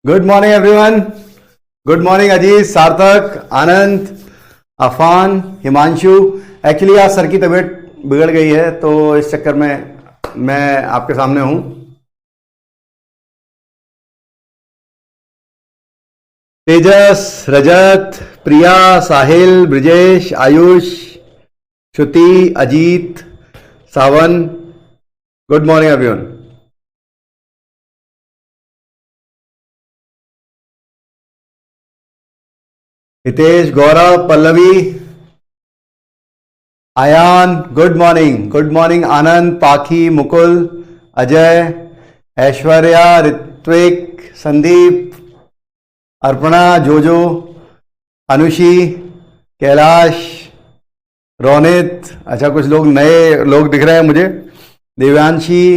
Good morning everyone. Good morning Ajit, सार्थक, आनंद, Affan, Himanshu. Actually आज sir की तबीयत बिगड़ गई है तो इस चक्कर में मैं आपके सामने हूं। Tejas, Rajat, Priya, Sahil, Brijesh, Ayush, Shruti, Ajit, Sawan. Good morning everyone. Hitesh, Gaurav, Pallavi, Ayaan, good morning. Good morning Anand, Pakhi, Mukul, Ajay, Aishwarya, Ritwik, Sandeep, Arpana, जोजो, अनुषी, कैलाश, रोनित। अच्छा, कुछ लोग नए लोग दिख रहे हैं मुझे। देव्यांशी,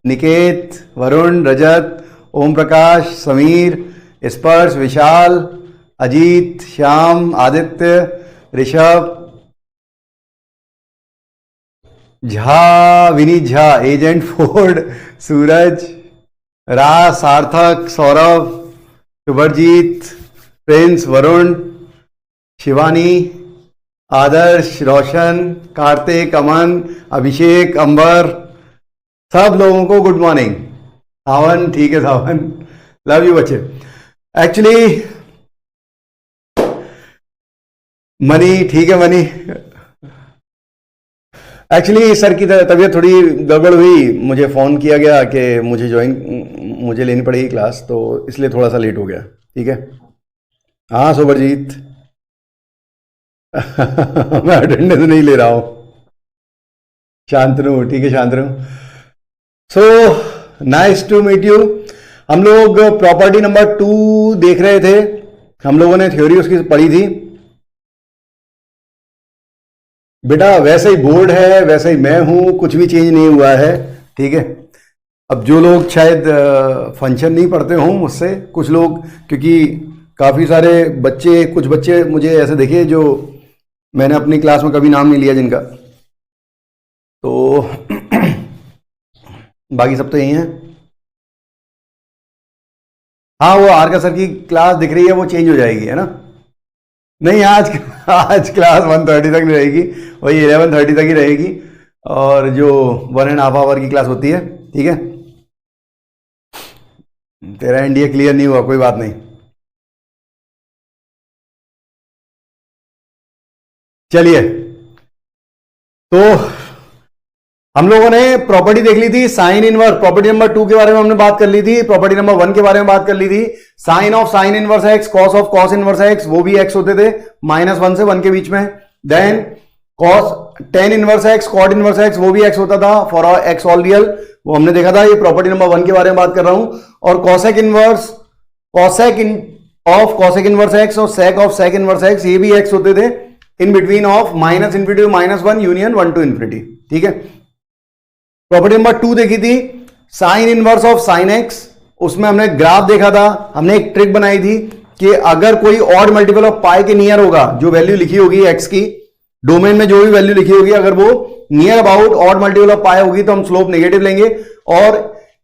निकेत, वरुण, रजत, ओम प्रकाश, समीर, स्पर्श, विशाल, अजीत, श्याम, आदित्य, ऋषभ झा, विनीत झा, एजेंट फोर्ड, सूरज, राज, सार्थक, सौरभ, शुभरजीत, प्रिंस, वरुण, शिवानी, आदर्श, रोशन, कार्तिक, अमन, अभिषेक, अंबर। सब लोगों को गुड मॉर्निंग। सावन, ठीक है सावन, लव यू बच्चे। एक्चुअली मनी, ठीक है मनी। एक्चुअली सर की तबीयत थोड़ी गड़बड़ हुई, मुझे फ़ोन किया गया कि मुझे लेनी पड़ेगी क्लास, तो इसलिए थोड़ा सा लेट हो गया। ठीक है। हाँ सुभरजीत। मैं अटेंडेंस नहीं ले रहा हूँ। शांतनु, ठीक है Shantanu. So nice to meet you. हम लोग प्रॉपर्टी नंबर 2 देख रहे थे। हम लोगों ने थ्योरी उसकी पढ़ी थी। बेटा वैसे ही बोर्ड है, वैसे ही मैं हूं, कुछ भी चेंज नहीं हुआ है। ठीक है। अब जो लोग शायद फंक्शन नहीं पढ़ते हों मुझसे, कुछ लोग, क्योंकि काफ़ी सारे बच्चे, कुछ बच्चे मुझे ऐसे देखे जो मैंने अपनी क्लास में कभी नाम नहीं लिया जिनका, तो बाकी सब तो यही हैं। हाँ, वो आर का सर की क्लास दिख रही है, वो चेंज हो जाएगी, है ना? नहीं, आज क्लास 1:30 तक नहीं रहेगी, वही 11:30 तक ही रहेगी। और जो 1.5 आवर की क्लास होती है। ठीक है। तेरा एनडीए क्लियर नहीं हुआ, कोई बात नहीं। चलिए, तो हम लोगों ने प्रॉपर्टी देख ली थी, साइन इनवर्स। प्रॉपर्टी नंबर 2 के बारे में हमने बात कर ली थी, प्रॉपर्टी नंबर 1 के बारे में बात कर ली थी। Sine of sine inverse x, cos of cos inverse x, वो भी एक्स होते थे, -1 से 1 के बीच में। Then cos tan inverse x, cot inverse x, वो भी एक्स होता था फॉर एक्स ऑल रियल, वो हमने देखा था। ये प्रॉपर्टी नंबर 1 के बारे में बात कर रहा हूं। और cosec inverse, of cosec inverse x और sec of sec inverse x, ये भी एक्स होते थे in between of -∞ to -1 union 1 to ∞। ठीक है। प्रॉपर्टी नंबर 2 देखी थी, sign inverse of sine x. उसमें हमने ग्राफ देखा था, हमने एक ट्रिक बनाई थी कि अगर कोई ऑड मल्टीपल ऑफ पाई के नियर होगा, जो वैल्यू लिखी होगी एक्स की, डोमेन में जो भी वैल्यू लिखी होगी, अगर वो near about odd multiple of pi होगी तो हम स्लोप नेगेटिव लेंगे, और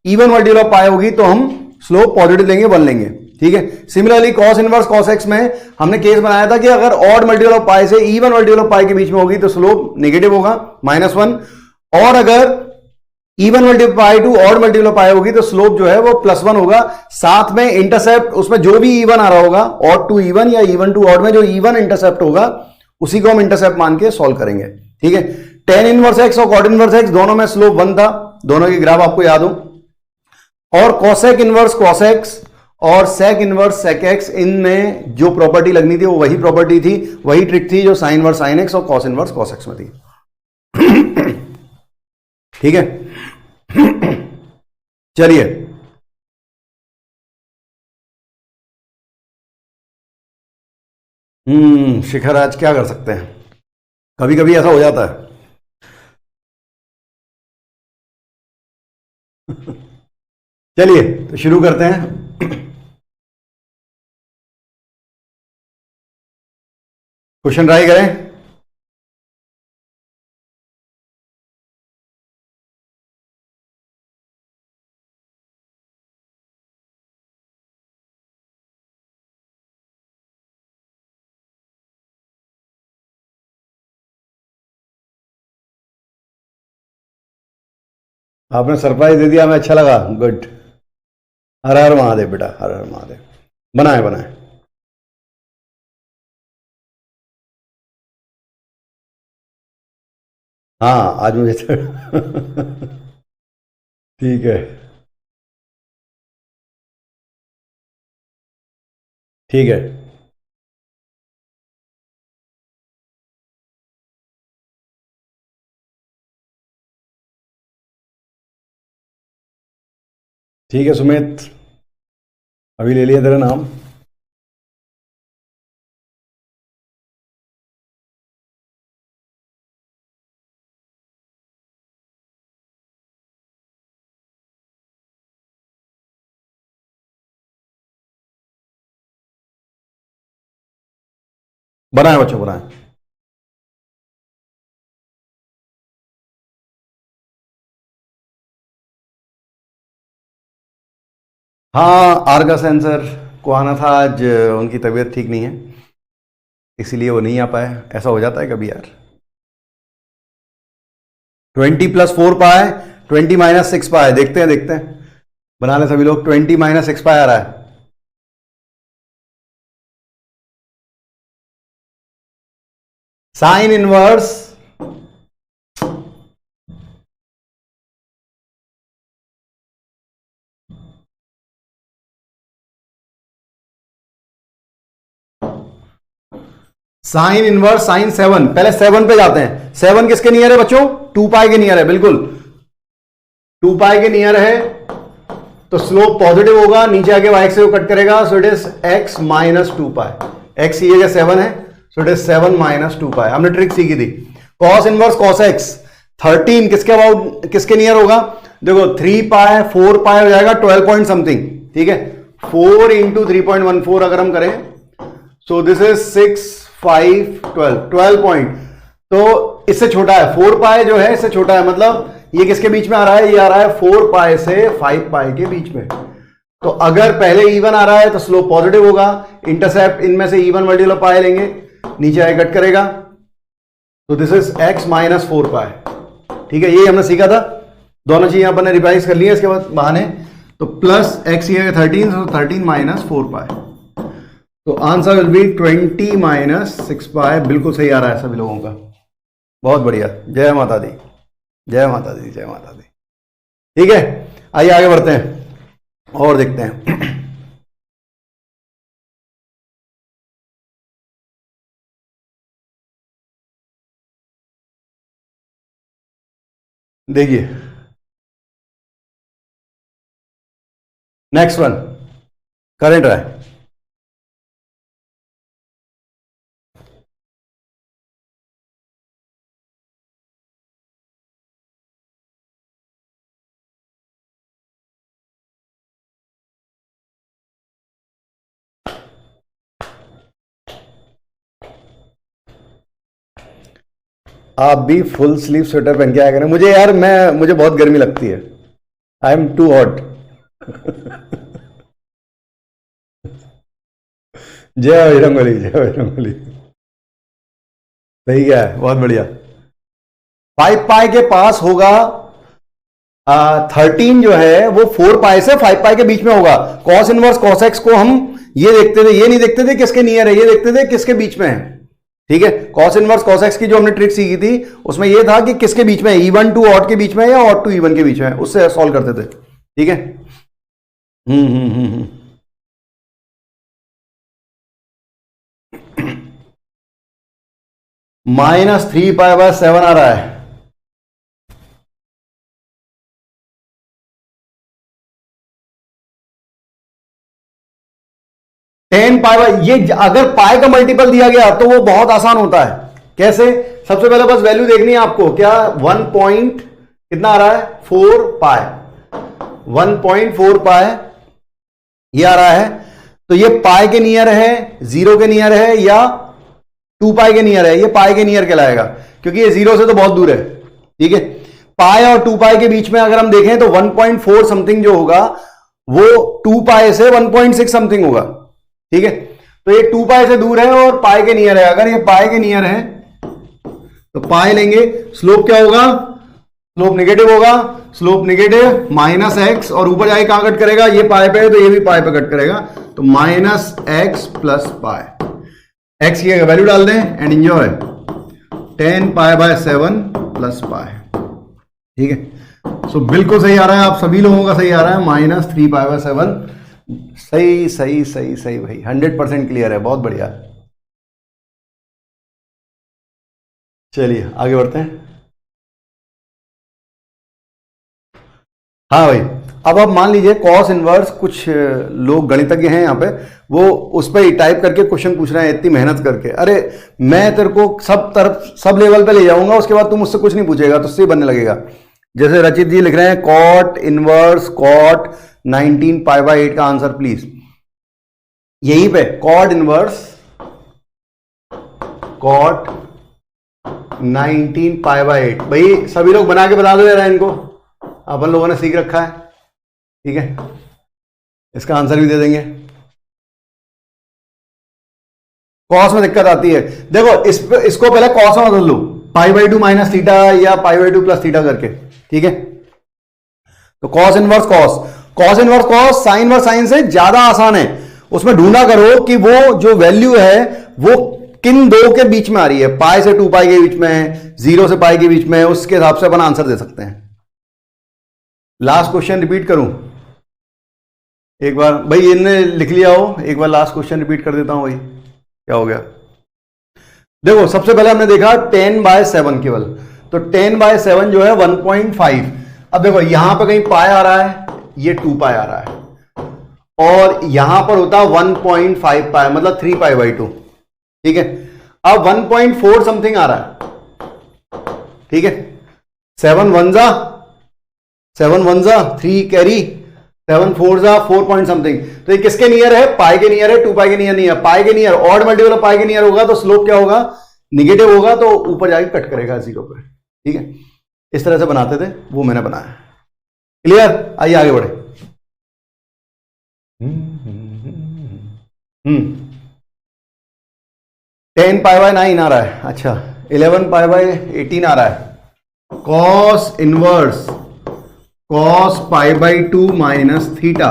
इवन मल्टीपल ऑफ पाई होगी तो हम स्लोप पॉजिटिव लेंगे, 1 लेंगे। ठीक है। Similarly cos inverse cos x में हमने केस बनाया था कि अगर ऑड मल्टीपल ऑफ पाई से इवन मल्टीपल ऑफ पाई के बीच में होगी तो स्लोप नेगेटिव होगा, -1। और अगर even multiple pi to odd multiple pi होगी तो स्लोप जो है वो +1 होगा। साथ में इंटरसेप्ट, उसमें जो भी इवन आ रहा होगा, ऑड टू इवन या इवन टू ऑड में जो इवन इंटरसेप्ट होगा उसी को हम इंटरसेप्ट मान के सॉल्व करेंगे। ठीक है। टेन इनवर्स एक्स और कॉट इनवर्स एक्स दोनों में स्लोप 1 था, दोनों की ग्राफ आपको याद हो। और कॉसेक इनवर्स कॉसेक्स और सेक इनवर्स सेक एक्स, इनमें जो प्रॉपर्टी लगनी थी वो वही प्रॉपर्टी थी, वही ट्रिक थी जो साइन इनवर्स साइन एक्स और कॉस इनवर्स कॉस एक्स में थी। ठीक है। चलिए, शिखर आज क्या कर सकते हैं, कभी कभी ऐसा हो जाता है। चलिए तो शुरू करते हैं। क्वेश्चन ट्राई करें। आपने सरप्राइज दे दिया, हमें अच्छा लगा, गुड। हर हर महादेव बेटा, हर हर महादेव। बनाए बनाए। हाँ आज मुझे तो ठीक है, ठीक है। ठीक है सुमित, अभी ले लिया तेरा नाम। बनाए बच्चों, बनाए। हाँ, आर का सेंसर को आना था आज, उनकी तबीयत ठीक नहीं है, इसीलिए वो नहीं आ पाए। ऐसा हो जाता है कभी यार। 20+4 पाए, 20-6 पाए, देखते हैं देखते हैं। बना ले सभी लोग। 20-6 पाए आ रहा है। Sine inverse sine inverse sign 7, पहले 7 पे जाते हैं। 7 किसके नियर है बच्चों? 2 पाई के नियर है, बिल्कुल 2 पाई के नियर है, तो स्लोप पॉजिटिव होगा, नीचे आके y से वो कट करेगा, सो it is x -2 pi. x ये जगह 7 है, सो इट इज 7 -2 पाई। हमने ट्रिक सीखी थी। cos इनवर्स cos x 13 किसके अबाउट, किसके नियर होगा? देखो 3 पाई 4 पाई हो जाएगा 12 पॉइंट समथिंग, ठीक है। 4 इंटू 3.14 अगर हम करें, सो दिस इज 6 5 12 पॉइंट, तो इससे छोटा है। 4 पाई जो है इससे छोटा है, मतलब ये किसके बीच में आ रहा है? ये आ रहा है 4 पाई से 5 पाई के बीच में। तो अगर पहले इवन आ रहा है तो स्लोप पॉजिटिव होगा, इंटरसेप्ट इनमें से इवन मल्टीपल पाई लेंगे, नीचे आए कट करेगा, तो दिस इज x -4 पाई, ठीक है। ये हमने सीखा था, दोनों चीजें अपन ने रिवाइज कर ली है इसके बाद बहाने। तो प्लस x ये 13, तो 13 -4 पाई, तो आंसर विल बी 20 - 6 पाई। बिल्कुल सही आ रहा है सभी लोगों का, बहुत बढ़िया। जय माता दी, जय माता दी, जय माता दी। ठीक है, आइए आगे बढ़ते हैं और देखते हैं। देखिए नेक्स्ट वन, करंट रहा है। आप भी फुल स्लीव स्वेटर पहन के आया करें। मुझे यार मुझे बहुत गर्मी लगती है, आई एम टू हॉट। जय बजरंगबली, जय बजरंगबली। सही क्या है, बहुत बढ़िया। 5 पाई के पास होगा 13 जो है वो 4 पाई से 5 पाई के बीच में होगा। कॉस इनवर्स कॉस एक्स को हम ये देखते थे, ये नहीं देखते थे किसके नियर है, ये देखते थे किसके बीच में है, ठीक है। कॉस इनवर्स कॉस एक्स की जो हमने ट्रिक सीखी थी उसमें ये था कि किसके बीच में है, इवन टू ऑड के बीच में या ऑड टू इवन के बीच में, उससे सॉल्व करते थे, ठीक है। -3 पाई/7 आ रहा है। ये अगर पाई का मल्टीपल दिया गया तो वो बहुत आसान होता है। कैसे? सबसे पहले बस वैल्यू देखनी है आपको, क्या 1 पॉइंट कितना आ रहा है, 4 पाई, 1.4 पाई ये आ रहा है। तो ये पाई के नियर है, 0 के नियर है, या 2 पाई के नियर है? ये पाई के नियर कहलाएगा, क्योंकि ये 0 से तो बहुत दूर है, ठीक है। पाई और 2 पाई के बीच में अगर हम देखें तो 1.4 समथिंग जो होगा वो 2 पाई से 1.6 समथिंग होगा, ठीक है। तो ये 2 पाई से दूर है और पाई के नियर है। अगर ये पाई के नियर है तो पाई लेंगे, स्लोप क्या होगा स्लोप नेगेटिव होगा, स्लोप नेगेटिव माइनस एक्स, और ऊपर जाके कहां कट करेगा, ये पाई पे है तो ये भी पाई पे कट करेगा, तो minus x plus pi. X की वैल्यू डाल दें and enjoy 10 pi by 7 plus pi. ठीक है, सो बिल्कुल सही आ रहा है, आप सभी लोगों का सही आ रहा है, माइनस 3 पाई बाय 7। सही सही सही सही भाई, 100% क्लियर है, बहुत बढ़िया। चलिए आगे बढ़ते हैं। हाँ भाई, अब आप मान लीजिए कॉस इनवर्स, कुछ लोग गणितज्ञ हैं यहाँ पे, वो उस पर टाइप करके क्वेश्चन पूछ रहे हैं इतनी मेहनत करके। अरे मैं तेरे को सब तरफ सब लेवल पे ले जाऊंगा, उसके बाद तुम मुझसे कुछ नहीं पूछेगा, तो उससे बनने लगेगा। जैसे रचित जी लिख रहे हैं cot inverse cot 19 pi by 8 का आंसर प्लीज। यहीं पे cot inverse cot 19 pi by 8, भाई सभी लोग बना के बता दो यार इनको, अपन लोगों ने सीख रखा है। ठीक है, इसका आंसर भी दे देंगे। कॉस में दिक्कत आती है, देखो इसको पहले कॉस में बदल लो, पाई बाई 2 माइनस थीटा या पाई बाई 2 प्लस थीटा करके। ठीक है, तो cos inverse cos, cos inverse cos sine inverse sign से ज्यादा आसान है। उसमें ढूंढा करो कि वो जो वैल्यू है वो किन दो के बीच में आ रही है, पाई से 2 पाई के बीच में, 0 से पाई के बीच में, उसके हिसाब से अपन आंसर दे सकते हैं। लास्ट क्वेश्चन रिपीट करूं एक बार, भाई इनने लिख लिया हो, एक बार लास्ट क्वेश्चन रिपीट कर देता हूं भाई, क्या हो गया। देखो सबसे पहले हमने देखा 10 बाय 7 केवल, तो 10 बाय 7 जो है 1.5। अब देखो यहां पर कहीं पाई आ रहा है, ये 2 पाई आ रहा है, और यहां पर होता 1.5 पाई, मतलब 3 पाई बाई 2। ठीक है, अब 1.4 समथिंग आ रहा है। ठीक है, 7 1 जा 3 कैरी, 7 4 जा 4 पॉइंट समथिंग, तो ये किसके नियर है, पाई के नियर है, 2 पाई के नियर नहीं है, पाई के नियर, ऑड मल्टीपल ऑफ पाई के नियर होगा तो स्लोप क्या होगा, निगेटिव होगा, तो ऊपर जाके कट करेगा 0 पे। ठीक है, इस तरह से बनाते थे, वो मैंने बनाया। क्लियर, आइए आगे बढ़े। 10 पाई बाय 9 आ रहा है, अच्छा 11 पाई बाय 18 आ रहा है। Cos inverse cos pi by 2 minus theta.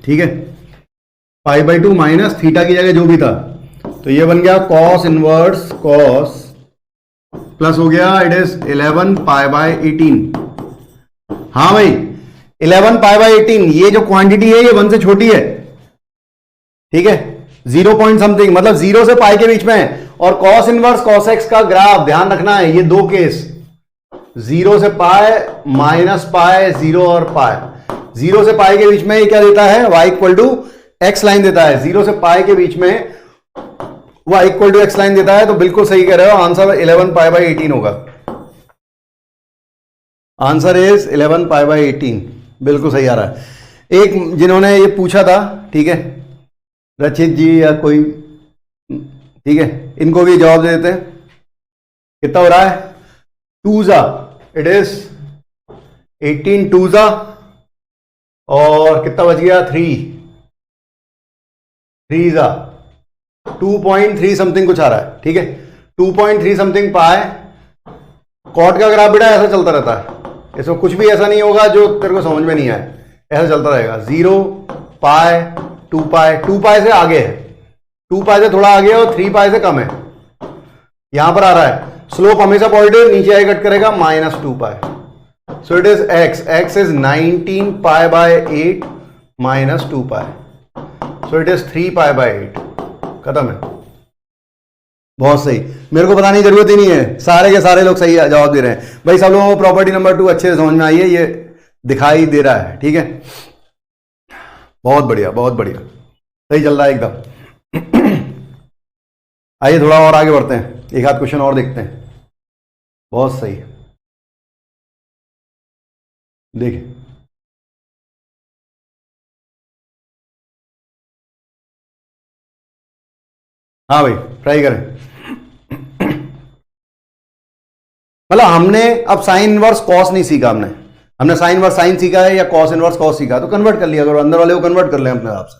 ठीक है, पाई बाई 2 माइनस थीटा की जगह जो भी था, तो ये बन गया कॉस इनवर्स कॉस, प्लस हो गया इट इज 11 पाई बाय 18। हाँ भाई 11 पाई बाय 18, ये जो क्वांटिटी है ये 1 से छोटी है। ठीक है, 0 पॉइंट समथिंग, मतलब 0 से पाई के बीच में है। और कॉस इनवर्स कॉस एक्स का ग्राफ ध्यान रखना है, ये दो केस, 0 से पाई माइनस पाई, 0 और पाई, 0 से पाई के बीच में ये क्या देता है, y equal to x line देता है। 0 से पाई के बीच में y equal to x line देता है, तो बिल्कुल सही कह रहे हो, आंसर 11 पाई बाई 18 होगा। आंसर इज 11 पाई बाई 18, बिल्कुल सही आ रहा है। एक जिन्होंने ये पूछा था, ठीक है, रचित जी या कोई, ठीक है, इनको भी जवाब दे देते हैं। कितना हो रहा है, 2 जा इट इज 18 2 जा, और कितना बच गया 3 जा 2.3 समथिंग कुछ आ रहा है। ठीक है, 2.3 समथिंग पाए। कॉट का ग्राफ बेटा ऐसा चलता रहता है, इसमें कुछ भी ऐसा नहीं होगा जो तेरे को समझ में नहीं आए, ऐसा चलता रहेगा। 0 पाए 2 पाए, 2 पाए से आगे है, 2 पाए से थोड़ा आगे है, और 3 पाए से कम है। यहां पर आ रहा है स्लोप हमेशा पॉजिटिव, नीचे आगे कट करेगा -2 पाए। सो it is x is 19 pi by 8 -2 pi, so it is 3 pi by 8। खत्म है, बहुत सही, मेरे को बताने की जरूरत ही नहीं है, सारे के सारे लोग सही जवाब दे रहे हैं भाई। सब लोगों को प्रॉपर्टी नंबर 2 अच्छे से समझ में आई है, ये दिखाई दे रहा है। ठीक है, बहुत बढ़िया बहुत बढ़िया, सही चल रहा है एकदम। आइए थोड़ा और आगे बढ़ते हैं, एक आध क्वेश्चन और देखते हैं। बहुत सही, देखिए हाँ भाई ट्राई करें। मतलब हमने अब साइन इनवर्स कॉस नहीं सीखा, हमने साइन इनवर्स साइन सीखा है या कॉस इनवर्स कॉस सीखा, तो कन्वर्ट कर लिया करो, अंदर वाले को कन्वर्ट कर लें अपने आप से।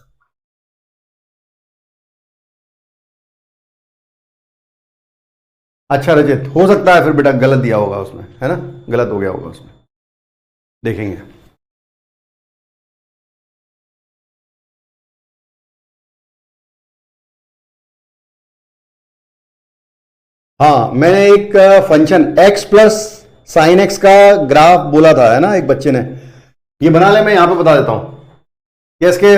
अच्छा रजित, हो सकता है फिर बेटा गलत दिया होगा उसमें, है ना, गलत हो गया होगा उसमें, देखेंगे। हाँ, मैंने एक function x plus sine x का ग्राफ बोला था, है ना, एक बच्चे ने, ये बना ले, मैं यहां पे बता देता हूं। ये इसके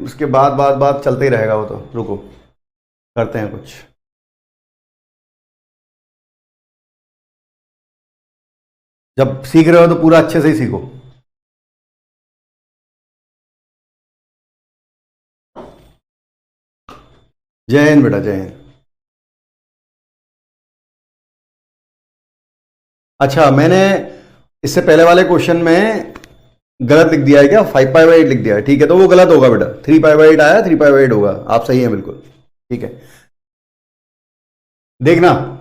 उसके बाद बात बात चलते ही रहेगा वो, तो रुको करते हैं कुछ। जब सीख रहे हो तो पूरा अच्छे से ही सीखो। जय हिंद बेटा, जय हिंद। अच्छा, मैंने इससे पहले वाले क्वेश्चन में गलत लिख दिया है क्या, 5π/8 लिख दिया है, ठीक है, तो वो गलत होगा बेटा, 3π/8 आया, 3π/8 होगा, आप सही हैं बिल्कुल, ठीक है। देखना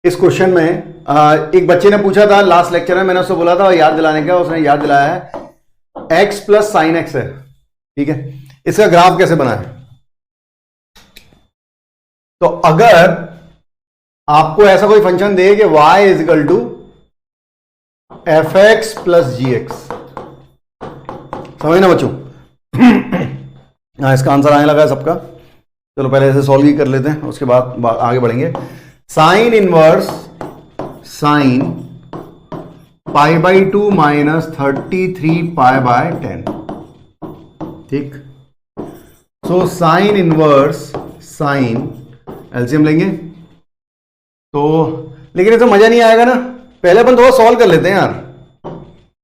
इस क्वेश्चन में एक बच्चे ने पूछा था लास्ट लेक्चर में, मैंने उससे बोला था याद दिलाने का, उसने याद दिलाया है, x प्लस साइन एक्स है, ठीक है, इसका ग्राफ कैसे बना है। तो अगर आपको ऐसा कोई फंक्शन दे कि y is equal to f x plus g x, समझ ना बच्चों। इसका आंसर आने लगा है सबका, चलो पहले इसे सॉल्व ही कर लेते हैं, उसके बाद आगे बढ़ेंगे। साइन इनवर्स साइन π/2 माइनस 33π/10, ठीक। सो साइन इनवर्स साइन, एलसीएम लेंगे तो, लेकिन इसे मजा नहीं आएगा ना, पहले अपन थोड़ा सॉल्व कर लेते हैं यार,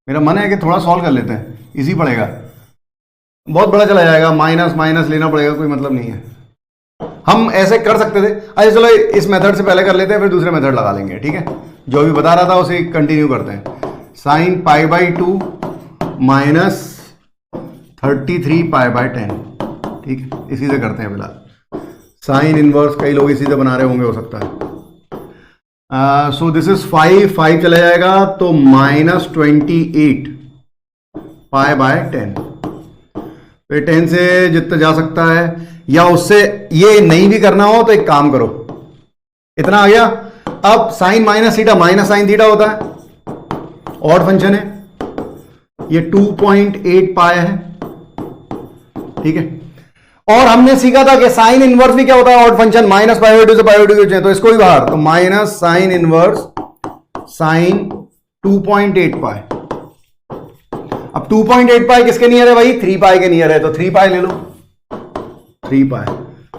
मेरा मन है कि थोड़ा सॉल्व कर लेते हैं, इजी पड़ेगा, बहुत बड़ा चला जाएगा, माइनस माइनस लेना पड़ेगा, कोई मतलब नहीं है। हम ऐसे कर सकते थे, अच्छा चलो इस मेथड से पहले कर लेते हैं, फिर दूसरे मेथड लगा लेंगे, ठीक है, जो भी बता रहा था उसे कंटिन्यू करते हैं। साइन π/2 माइनस 33π/10, ठीक है, इसी से करते हैं फिलहाल। साइन इनवर्स कई लोग इसी से बना रहे होंगे, हो सकता है। सो दिस इज 5 चला जाएगा तो माइनस 28π/10, फिर 10 से जितना जा सकता है, या उससे ये नहीं भी करना हो तो एक काम करो, इतना आ गया। अब sine minus theta minus sine theta होता है, ऑड फंक्शन है, ये 2.8π है, ठीक है। और हमने सीखा था कि साइन इनवर्स भी क्या होता है, ऑड फंक्शन, माइनस π/2 से π/2, तो इसको भी बाहर, तो माइनस साइन इनवर्स साइन 2.8π। अब 2.8π किसके नियर है भाई, 3π के नियर है, तो 3π ले लो, 3π।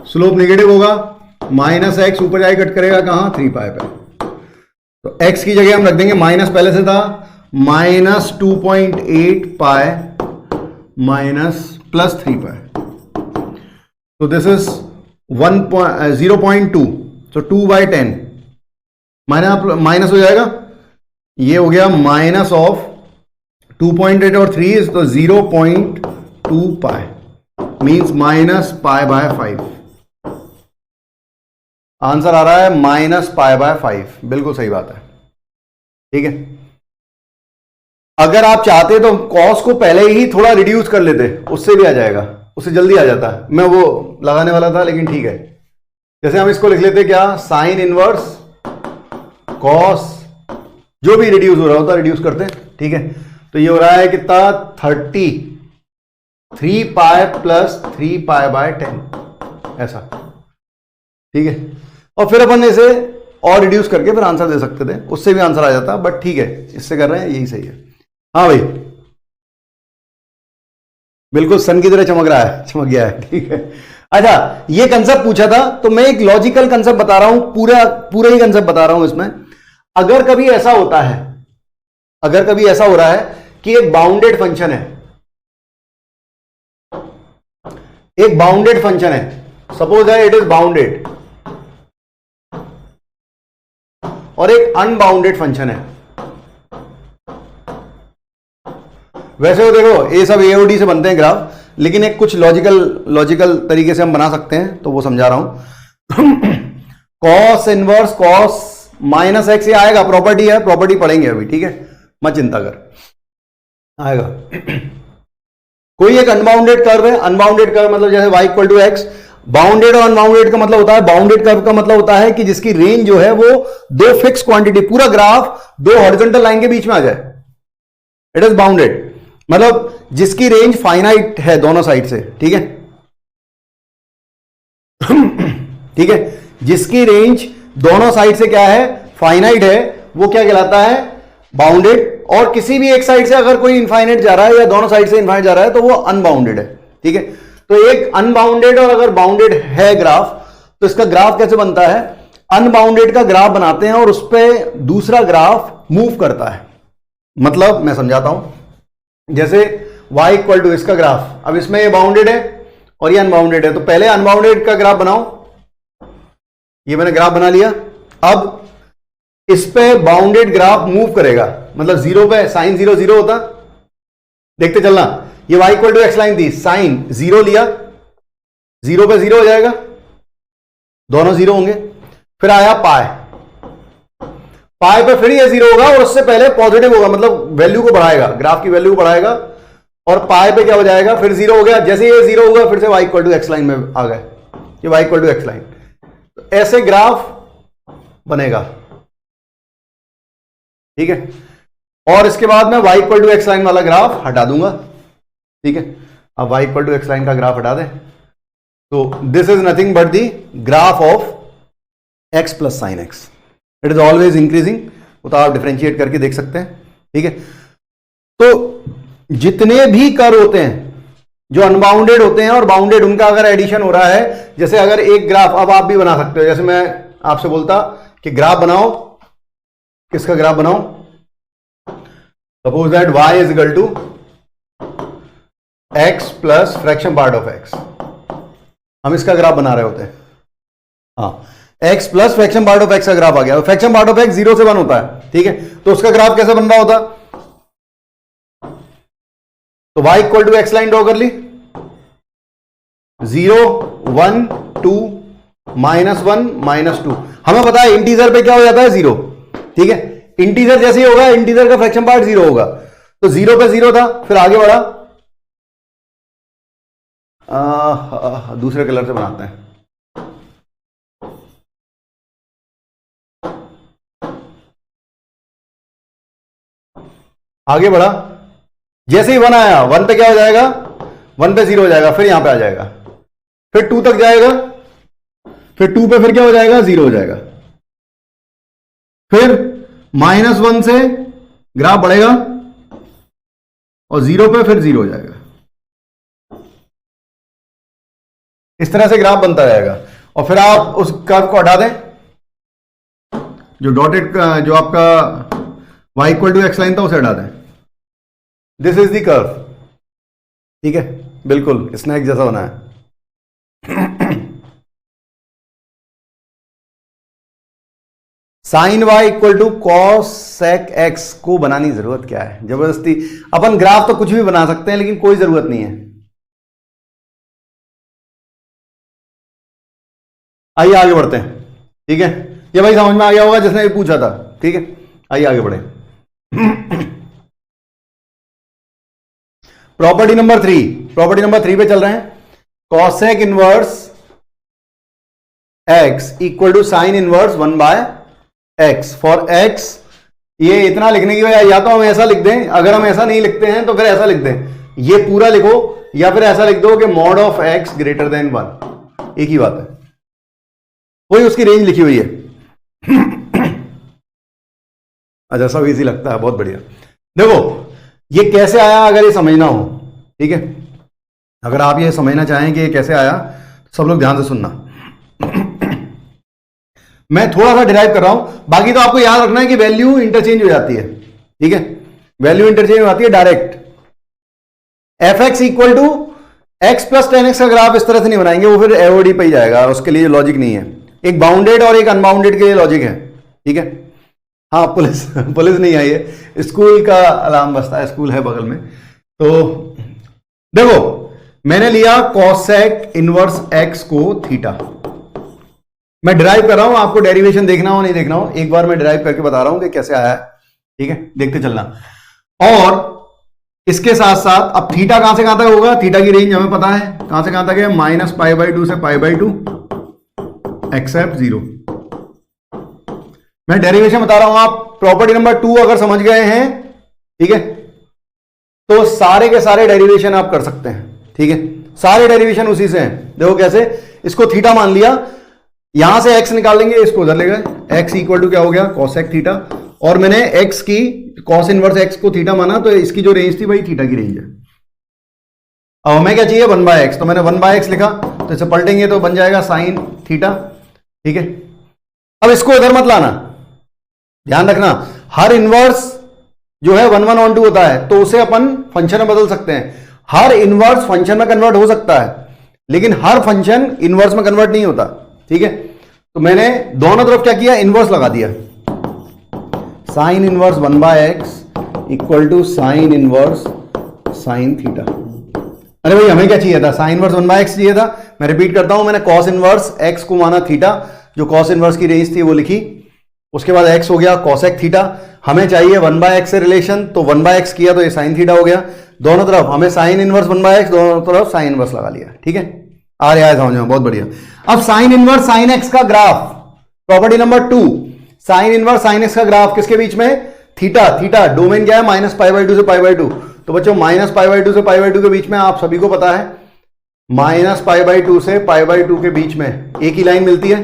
स्लोप नेगेटिव होगा, माइनस एक्स ऊपर जाए कट करेगा कहां, 3π पे, तो x की जगह हम रख देंगे, माइनस पहले से था, माइनस 2.8π माइनस प्लस 3π, तो दिस इज 0.2, तो 2/10 माइनस हो जाएगा, ये हो गया माइनस ऑफ 2.8 और 3 तो 0.2π, मीन्स माइनस π/5। आंसर आ रहा है माइनस π/5, बिल्कुल सही बात है, ठीक है। अगर आप चाहते तो कॉस को पहले ही थोड़ा रिड्यूस कर लेते, उससे भी आ जाएगा, उससे जल्दी आ जाता है, मैं वो लगाने वाला था लेकिन ठीक है। जैसे हम इसको लिख लेते क्या, साइन इनवर्स कॉस, जो भी रिड्यूस हो रहा होता रिड्यूस करते हैं, ठीक है। तो ये हो रहा है कितना, 33π प्लस 3π/10, ऐसा, ठीक है। और फिर अपन इसे और रिड्यूस करके फिर आंसर दे सकते थे, उससे भी आंसर आ जाता, बट ठीक है, इससे कर रहे हैं, यही सही है। हाँ भाई, बिल्कुल सन की तरह चमक रहा है, चमक गया है, ठीक है। अच्छा, ये कंसेप्ट पूछा था तो मैं एक लॉजिकल कंसेप्ट बता रहा हूं, पूरा ही कंसेप्ट बता रहा हूं इसमें। अगर कभी ऐसा होता है, अगर कभी ऐसा हो रहा है कि एक बाउंडेड फंक्शन है, एक बाउंडेड फंक्शन है, सपोज है इट इज बाउंडेड, और एक अनबाउंडेड फंक्शन है। वैसे तो देखो ये सब एओडी से बनते हैं ग्राफ, लेकिन एक कुछ लॉजिकल तरीके से हम बना सकते हैं, तो वो समझा रहा हूं। Cos inverse cos minus x, ये आएगा, प्रॉपर्टी है, प्रॉपर्टी पढ़ेंगे अभी, ठीक है, मत चिंता कर, आएगा। कोई एक अनबाउंडेड कर्व है, अनबाउंडेड कर्व मतलब जैसे y equal to x, bounded और अनबाउंडेड का मतलब होता है, बाउंडेड कर्व का मतलब होता है कि जिसकी रेंज जो है वो दो फिक्स क्वांटिटी, पूरा ग्राफ दो हॉरिजॉन्टल लाइन के बीच में आ जाए, इट इज बाउंडेड। मतलब जिसकी रेंज फाइनाइट है दोनों साइड से, ठीक है ठीक है, जिसकी रेंज दोनों साइड से क्या है, फाइनाइट है, वो क्या कहलाता है, बाउंडेड। और किसी भी एक साइड से अगर कोई इनफाइनाइट जा रहा है या दोनों साइड से इनफाइनाइट जा रहा है तो वो अनबाउंडेड है, ठीक है। तो एक अनबाउंडेड और अगर बाउंडेड है ग्राफ, तो इसका ग्राफ कैसे बनता है, अनबाउंडेड का ग्राफ बनाते हैं और उस पर दूसरा ग्राफ मूव करता है। मतलब मैं समझाता हूं, जैसे y इक्वल टू इसका ग्राफ, अब इसमें ये बाउंडेड है और ये अनबाउंडेड है, तो पहले अनबाउंडेड का ग्राफ बनाओ, ये मैंने ग्राफ बना लिया। अब इस पे बाउंडेड ग्राफ मूव करेगा, मतलब जीरो पे साइन जीरो जीरो होता, देखते चलना, ये y equal to x line थी, साइन जीरो लिया, जीरो पे जीरो हो जाएगा, दोनों जीरो होंगे। फिर आया पाई, पाई पे फिर ये जीरो होगा और उससे पहले पॉजिटिव होगा, मतलब वैल्यू को बढ़ाएगा, ग्राफ की वैल्यू को बढ़ाएगा, और पाई पे क्या हो जाएगा, फिर जीरो हो गया। जैसे ये जीरो होगा फिर से y equal to x line में आ गए, ये y equal to x line, तो ऐसे ग्राफ बनेगा, ठीक है। और इसके बाद मैं y equal to x line वाला ग्राफ हटा दूंगा, ठीक है। अब y equal to x line का ग्राफ हटा दें, तो this is nothing but the graph of x plus sine x, it is always increasing, वो तो आप डिफरेंशिएट करके देख सकते हैं, ठीक है। तो जितने भी कर्व होते हैं जो अनबाउंडेड होते हैं और बाउंडेड, उनका अगर एडिशन हो रहा है, जैसे अगर एक ग्राफ, अब आप भी बना सकते हो, जैसे मैं आपसे बोलता कि ग्राफ बनाओ, किसका ग्राफ बनाओ, suppose that y is equal to x plus fraction part of x, हम इसका ग्राफ बना रहे होते हैं, हाँ, x plus fraction part of x का ग्राफ आ गया, फ्रैक्शन पार्ट ऑफ x 0 से 1 होता है, ठीक है। तो उसका ग्राफ कैसे बन रहा होता, तो y equal to x line draw कर ली, 0 1 2 -1 -2, हमें पता है इंटीजर पे क्या हो जाता है, 0, ठीक है। इंटीजर जैसे ही होगा, इंटीजर का फ्रैक्शन पार्ट 0 होगा, तो 0 पे 0 था, फिर आगे बढ़ा, दूसरे कलर से बनाते हैं, आगे बढ़ा, जैसे ही 1 आया, 1 पे क्या हो जाएगा, 1 पे 0 हो जाएगा, फिर यहां पे आ जाएगा, फिर 2 तक जाएगा, फिर 2 पे फिर क्या हो जाएगा, 0 हो जाएगा, फिर -1 से ग्राफ बढ़ेगा और 0 पे फिर 0 हो जाएगा, इस तरह से ग्राफ बनता रहेगा। और फिर आप उस कर्व को हटा दें, जो डॉटेड, जो आपका y equal to x line था उसे हटा दें, दिस इज द कर्व, ठीक है, बिल्कुल स्नैक जैसा बना है। Sine y equal to cosec x को बनाने की जरूरत क्या है, जबरदस्ती अपन ग्राफ तो कुछ भी बना सकते हैं, लेकिन कोई जरूरत नहीं है। आइए आगे बढ़ते हैं, ठीक है, ये भाई समझ में आ गया होगा जिसने भी पूछा था, ठीक है। आइए आगे बढ़े। प्रॉपर्टी नंबर 3, प्रॉपर्टी नंबर 3 पे चल रहे हैं। Cosec inverse x equal to sine inverse 1 by x for x, ये इतना लिखने की वजह, या तो हम ऐसा लिख दें, अगर हम ऐसा नहीं लिखते हैं तो फिर ऐसा लिख दें, ये पूरा लिखो, या फिर ऐसा लिख दो कि mod of x greater than 1, एक ही बात है, वही उसकी रेंज लिखी हुई है। अच्छा, सब इजी लगता है, बहुत बढ़िया। देखो ये कैसे आया, अगर ये समझना हो, ठीक है, अगर आप ये समझना चाहें कि ये कैसे आया, सब लोग ध्यान से सुनना। मैं थोड़ा सा डिराइव कर रहा हूं, बाकी तो आपको याद रखना है कि वैल्यू इंटरचेंज हो जाती है, ठीक है, वैल्यू इंटरचेंज हो जाती है direct. F x equal to x plus 10x का ग्राफ इस तरह से नहीं बनाएंगे, वो फिर एओडी पे ही जाएगा, उसके लिए लॉजिक नहीं है, एक बाउंडेड और एक अनबाउंडेड के लिए लॉजिक है, ठीक है। हाँ, पुलिस पुलिस नहीं आई है, स्कूल का अलार्म बजता है, स्कूल है बगल में। तो देखो मैंने लिया कॉसेक इनवर्स एक्स को थीटा, मैं डिराइव कर रहा हूं, आपको डेरिवेशन देखना हो नहीं देखना हो, एक बार मैं डिराइव करके बता रहा हूं कि कैसे आया है, ठीक है, देखते चलना। और इसके साथ साथ अब थीटा कहां से कहां तक होगा, थीटा की रेंज हमें पता है कहां से कहां तक है, -π/2 से π/2 एक्सेप्ट 0। मैं डेरिवेशन बता रहा हूं, आप प्रॉपर्टी नंबर 2 अगर समझ गए हैं, ठीक है, तो सारे के सारे डेरिवेशन आप कर सकते हैं, ठीक है, सारे डेरिवेशन उसी से हैं। देखो कैसे, इसको थीटा मान लिया, यहां से x निकाल लेंगे, इसको उधर ले गए, x इक्वल टू क्या हो गया, cosec थीटा, और मैंने x की cos इनवर्स x को थीटा माना, तो इसकी जो रेंज थी वही थीटा की रेंज है। अब हमें क्या चाहिए, 1/x, तो मैंने 1/x लिखा, तो इसे पलटेंगे तो बन जाएगा sin थीटा, ठीक है। अब इसको इधर मत लाना, ध्यान रखना, हर इनवर्स जो है 1 1 1 2 होता है, तो उसे अपन फंक्शन में बदल सकते हैं। हर इनवर्स फंक्शन में कन्वर्ट हो सकता है, लेकिन हर फंक्शन इनवर्स में कन्वर्ट नहीं होता, ठीक है। तो मैंने दोनों तरफ क्या किया, इनवर्स लगा दिया, sine inverse 1/x equal to sine inverse sine theta. अरे भाई हमें क्या चाहिए था, साइन इनवर्स 1/x चाहिए था। मैं रिपीट करता हूं, मैंने कॉस इनवर्स x को माना थीटा, जो कॉस इनवर्स की रेंज थी वो लिखी, उसके बाद x हो गया cosec थीटा, हमें चाहिए 1/x से रिलेशन, तो 1/x किया तो ये साइन थीटा हो गया। दोनों तरफ हमें साइन इनवर्स 1/x, दोनों तरफ साइन इनवर्स लगा लिया, ठीक है, आ रहा है समझ में, बहुत बढ़िया। अब साइन इनवर्स साइन x का graph, property number 2, sine inverse sine x का ग्राफ किसके बीच में, थीटा, थीटा डोमेन क्या है, -π/2 से π/2, तो बच्चों -π/2 से π/2 के बीच में आप सभी को पता है, -π/2 से π/2 के बीच में एक ही लाइन मिलती है,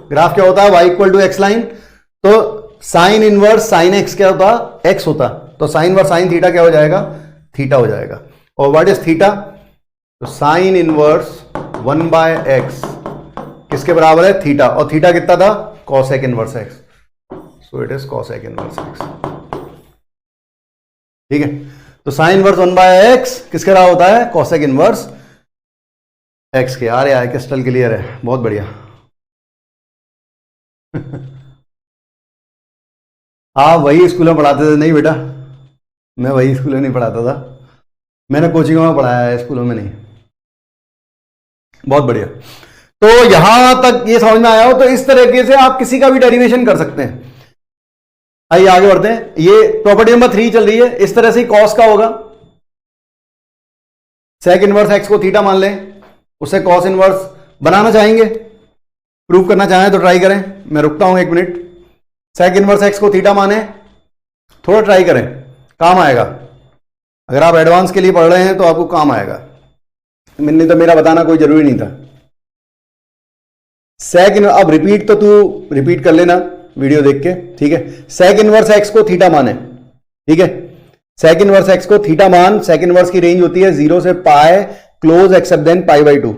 ग्राफ क्या होता है, y equal to x line, तो साइन इनवर्स साइन x क्या होता, x होता, तो साइन इनवर्स साइन थीटा क्या हो जाएगा, थीटा हो जाएगा। और व्हाट इज थीटा, तो साइन इनवर्स 1/x किसके बराबर है, थीटा, और थीटा कितना था, cosec inverse x, so it is cosec inverse x, ठीक है। तो साइन इनवर्स 1/x किसके बराबर होता है, cosec इनवर्स x के। आ रहा है, क्रिस्टल क्लियर है, बहुत बढ़िया। आप वही स्कूल में पढ़ाते थे, नहीं बेटा, मैं वही स्कूल में नहीं पढ़ाता था, मैंने कोचिंग में पढ़ाया है, स्कूलों में नहीं। बहुत बढ़िया, तो यहां तक ये समझ में आया हो, तो इस तरीके से आप किसी का भी डेरिवेशन कर सकते हैं। आइए आगे बढ़ते हैं, ये प्रॉपर्टी नंबर 3 चल रही है, इस तरह से कॉस का होगा, सेक इनवर्स एक्स को थीटा मान लें, उसे कॉस इनवर्स बनाना चाहेंगे, प्रूव करना चाहें तो ट्राई करें, मैं रुकता हूं 1 मिनट। सेक इनवर्स एक्स को थीटा माने, थोड़ा ट्राई करें, काम आएगा, अगर आप एडवांस के लिए पढ़ रहे हैं तो आपको काम आएगा, मैंने तो मेरा बताना कोई जरूरी नहीं था। सेक अब रिपीट तो तू रिपीट कर लेना वीडियो देख के, ठीक है। सेक इनवर्स एक्स को थीटा माने, ठीक है, सेक इनवर्स एक्स को थीटा मान, सेक इनवर्स की रेंज होती है 0 से पाई क्लोज एक्सेप्ट देन π/2।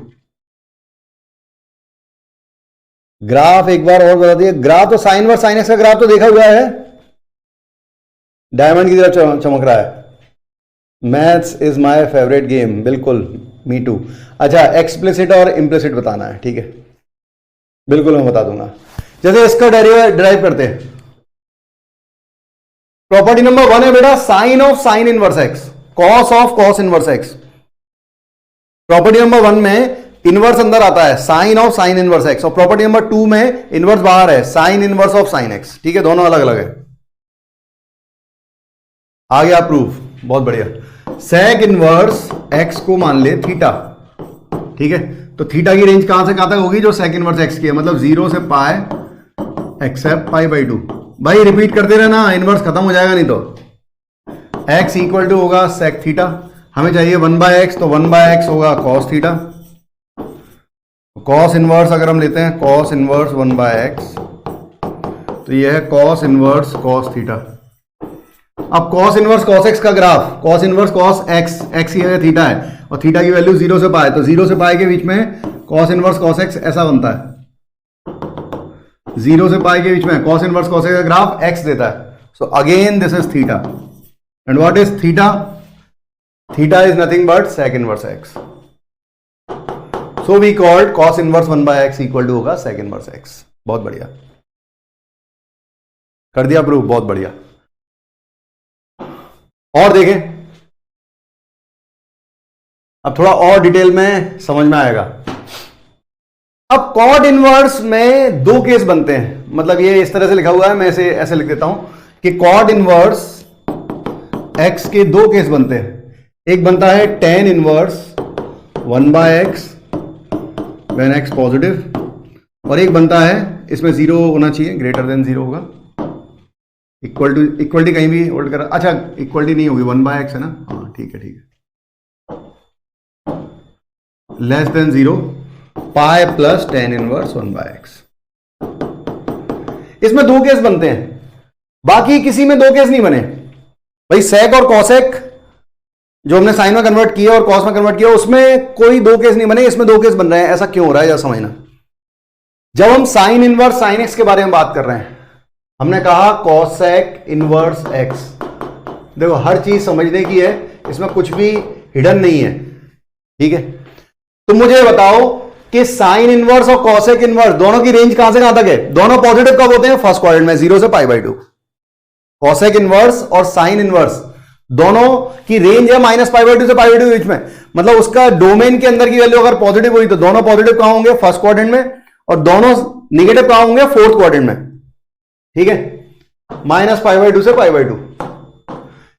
ग्राफ एक बार और बता दिए, ग्राफ तो साइन इनवर्स साइन एक्स का ग्राफ तो देखा हुआ है, डायमंड की तरफ चमक रहा है। Maths is my favourite game, बिल्कुल, मी टू। अच्छा, एक्सप्लिसिट और इम्प्लिसिट बताना है, ठीक है, बिल्कुल मैं बता दूंगा। जैसे इसका डिराइव करते हैं, प्रॉपर्टी नंबर 1 है बेटा, sine of sine inverse x, cos of cos inverse x. Property number 1 में इनवर्स अंदर आता है, sine of sine inverse x, और प्रॉपर्टी नंबर 2 में इनवर्स बाहर है, sine inverse of sine x, ठीक है, दोनों अलग अलग है। आ गया प्रूफ, बहुत बढ़िया। सेक इनवर्स एक्स को मान ले थीटा, ठीक है, तो थीटा की रेंज कहां से कहां तक होगी, जो सेक इनवर्स एक्स की है, मतलब 0 से पाई एक्सेप्ट π/2। भाई रिपीट करते रहना, इनवर्स खत्म हो जाएगा नहीं तो। x इक्वल टू होगा सेक थीटा, हमें चाहिए 1/x, तो 1/x होगा कॉस थीटा, कॉस इनवर्स अगर हम लेते हैं कॉस इनवर्स 1/x, तो यह है कॉस इनवर्स कॉस थीटा। अब कॉस इनवर्स कॉस एक्स का graph, cos inverse cos x, x ही है थीटा है, और थीटा की वैल्यू 0 से पाई, तो 0 से पाई के बीच में कॉस इनवर्स कॉस एक्स ऐसा बनता है, 0 से पाई के बीच में कॉस इनवर्स कॉस एक्स का ग्राफ एक्स देता है। So again this is theta, and what is theta, theta is nothing but sec inverse x, so we called cos inverse 1/x equal to होगा सेक इनवर्स एक्स। बहुत बढ़िया, कर दिया proof, बहुत बढ़िया। और देखें, अब थोड़ा और डिटेल में समझ में आएगा। अब कॉट इनवर्स में 2 केस बनते हैं, मतलब ये इस तरह से लिखा हुआ है, मैं इसे ऐसे लिख देता हूं कि कॉट इनवर्स x के दो केस बनते हैं, एक बनता है tan inverse 1/x when x positive, और एक बनता है इसमें 0 होना चाहिए, ग्रेटर देन 0 होगा, इक्वलिटी कहीं भी होल्ड कर, अच्छा इक्वलिटी नहीं होगी, 1/x है ना, हाँ ठीक है, less than 0 pi plus tan inverse 1/x। इसमें दो केस बनते हैं, बाकी किसी में दो केस नहीं बने भाई। sec और cosec जो हमने साइन में कन्वर्ट किया और cos में कन्वर्ट किया, उसमें कोई दो केस नहीं बने, इसमें दो केस बन रहे हैं। ऐसा क्यों हो रहा है जरा समझना। जब हम साइन इनवर्स sin x के बारे में बात कर रहे हैं, हमने कहा cosec इनवर्स x, देखो हर चीज समझने की है, इसमें कुछ भी हिडन नहीं है, ठीक है। तो मुझे बताओ कि साइन इनवर्स और cosec इनवर्स दोनों की रेंज कहां से कहां तक है? दोनों पॉजिटिव कब होते हैं? फर्स्ट क्वाड्रेंट में, 0 से π/2। cosec इनवर्स और साइन इनवर्स दोनों की रेंज है -π/2 से π/2 के बीच में, मतलब उसका डोमेन के अंदर की वैल्यू अगर पॉजिटिव हुई तो दोनों पॉजिटिव कहां होंगे? फर्स्ट क्वाड्रेंट में, और दोनों निगेटिव कहां होंगे? फोर्थ क्वाड्रेंट में, ठीक है, -π/2 से π/2।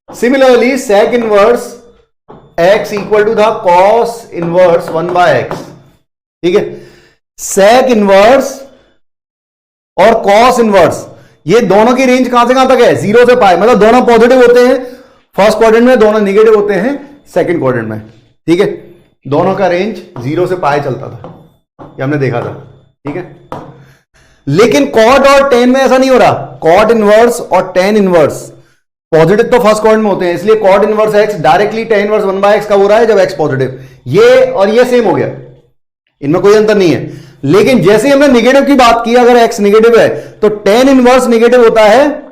Similarly sec inverse x equal to the cos inverse 1/x, ठीक है। sec इनवर्स और cos इनवर्स ये दोनों की रेंज कहां से कहां तक है? 0 से π, मतलब दोनों पॉजिटिव होते हैं फर्स्ट क्वाड्रेंट में, दोनों नेगेटिव होते हैं सेकंड क्वाड्रेंट में, ठीक है। दोनों का रेंज 0 से π चलता था, ये हमने देखा था, ठीक है। लेकिन कॉट और टेन में ऐसा नहीं हो रहा। कॉट इनवर्स और टेन इनवर्स पॉजिटिव तो फर्स्ट क्वाड्रेंट में होते हैं, इसलिए cot inverse x directly tan inverse 1/x कब हो रहा है? जब x पॉजिटिव। ये और ये सेम हो गया, इनमें कोई अंतर नहीं है। लेकिन जैसे ही हमने निगेटिव की बात की, अगर x निगेटिव है तो टेन इनवर्स निगेटिव होता है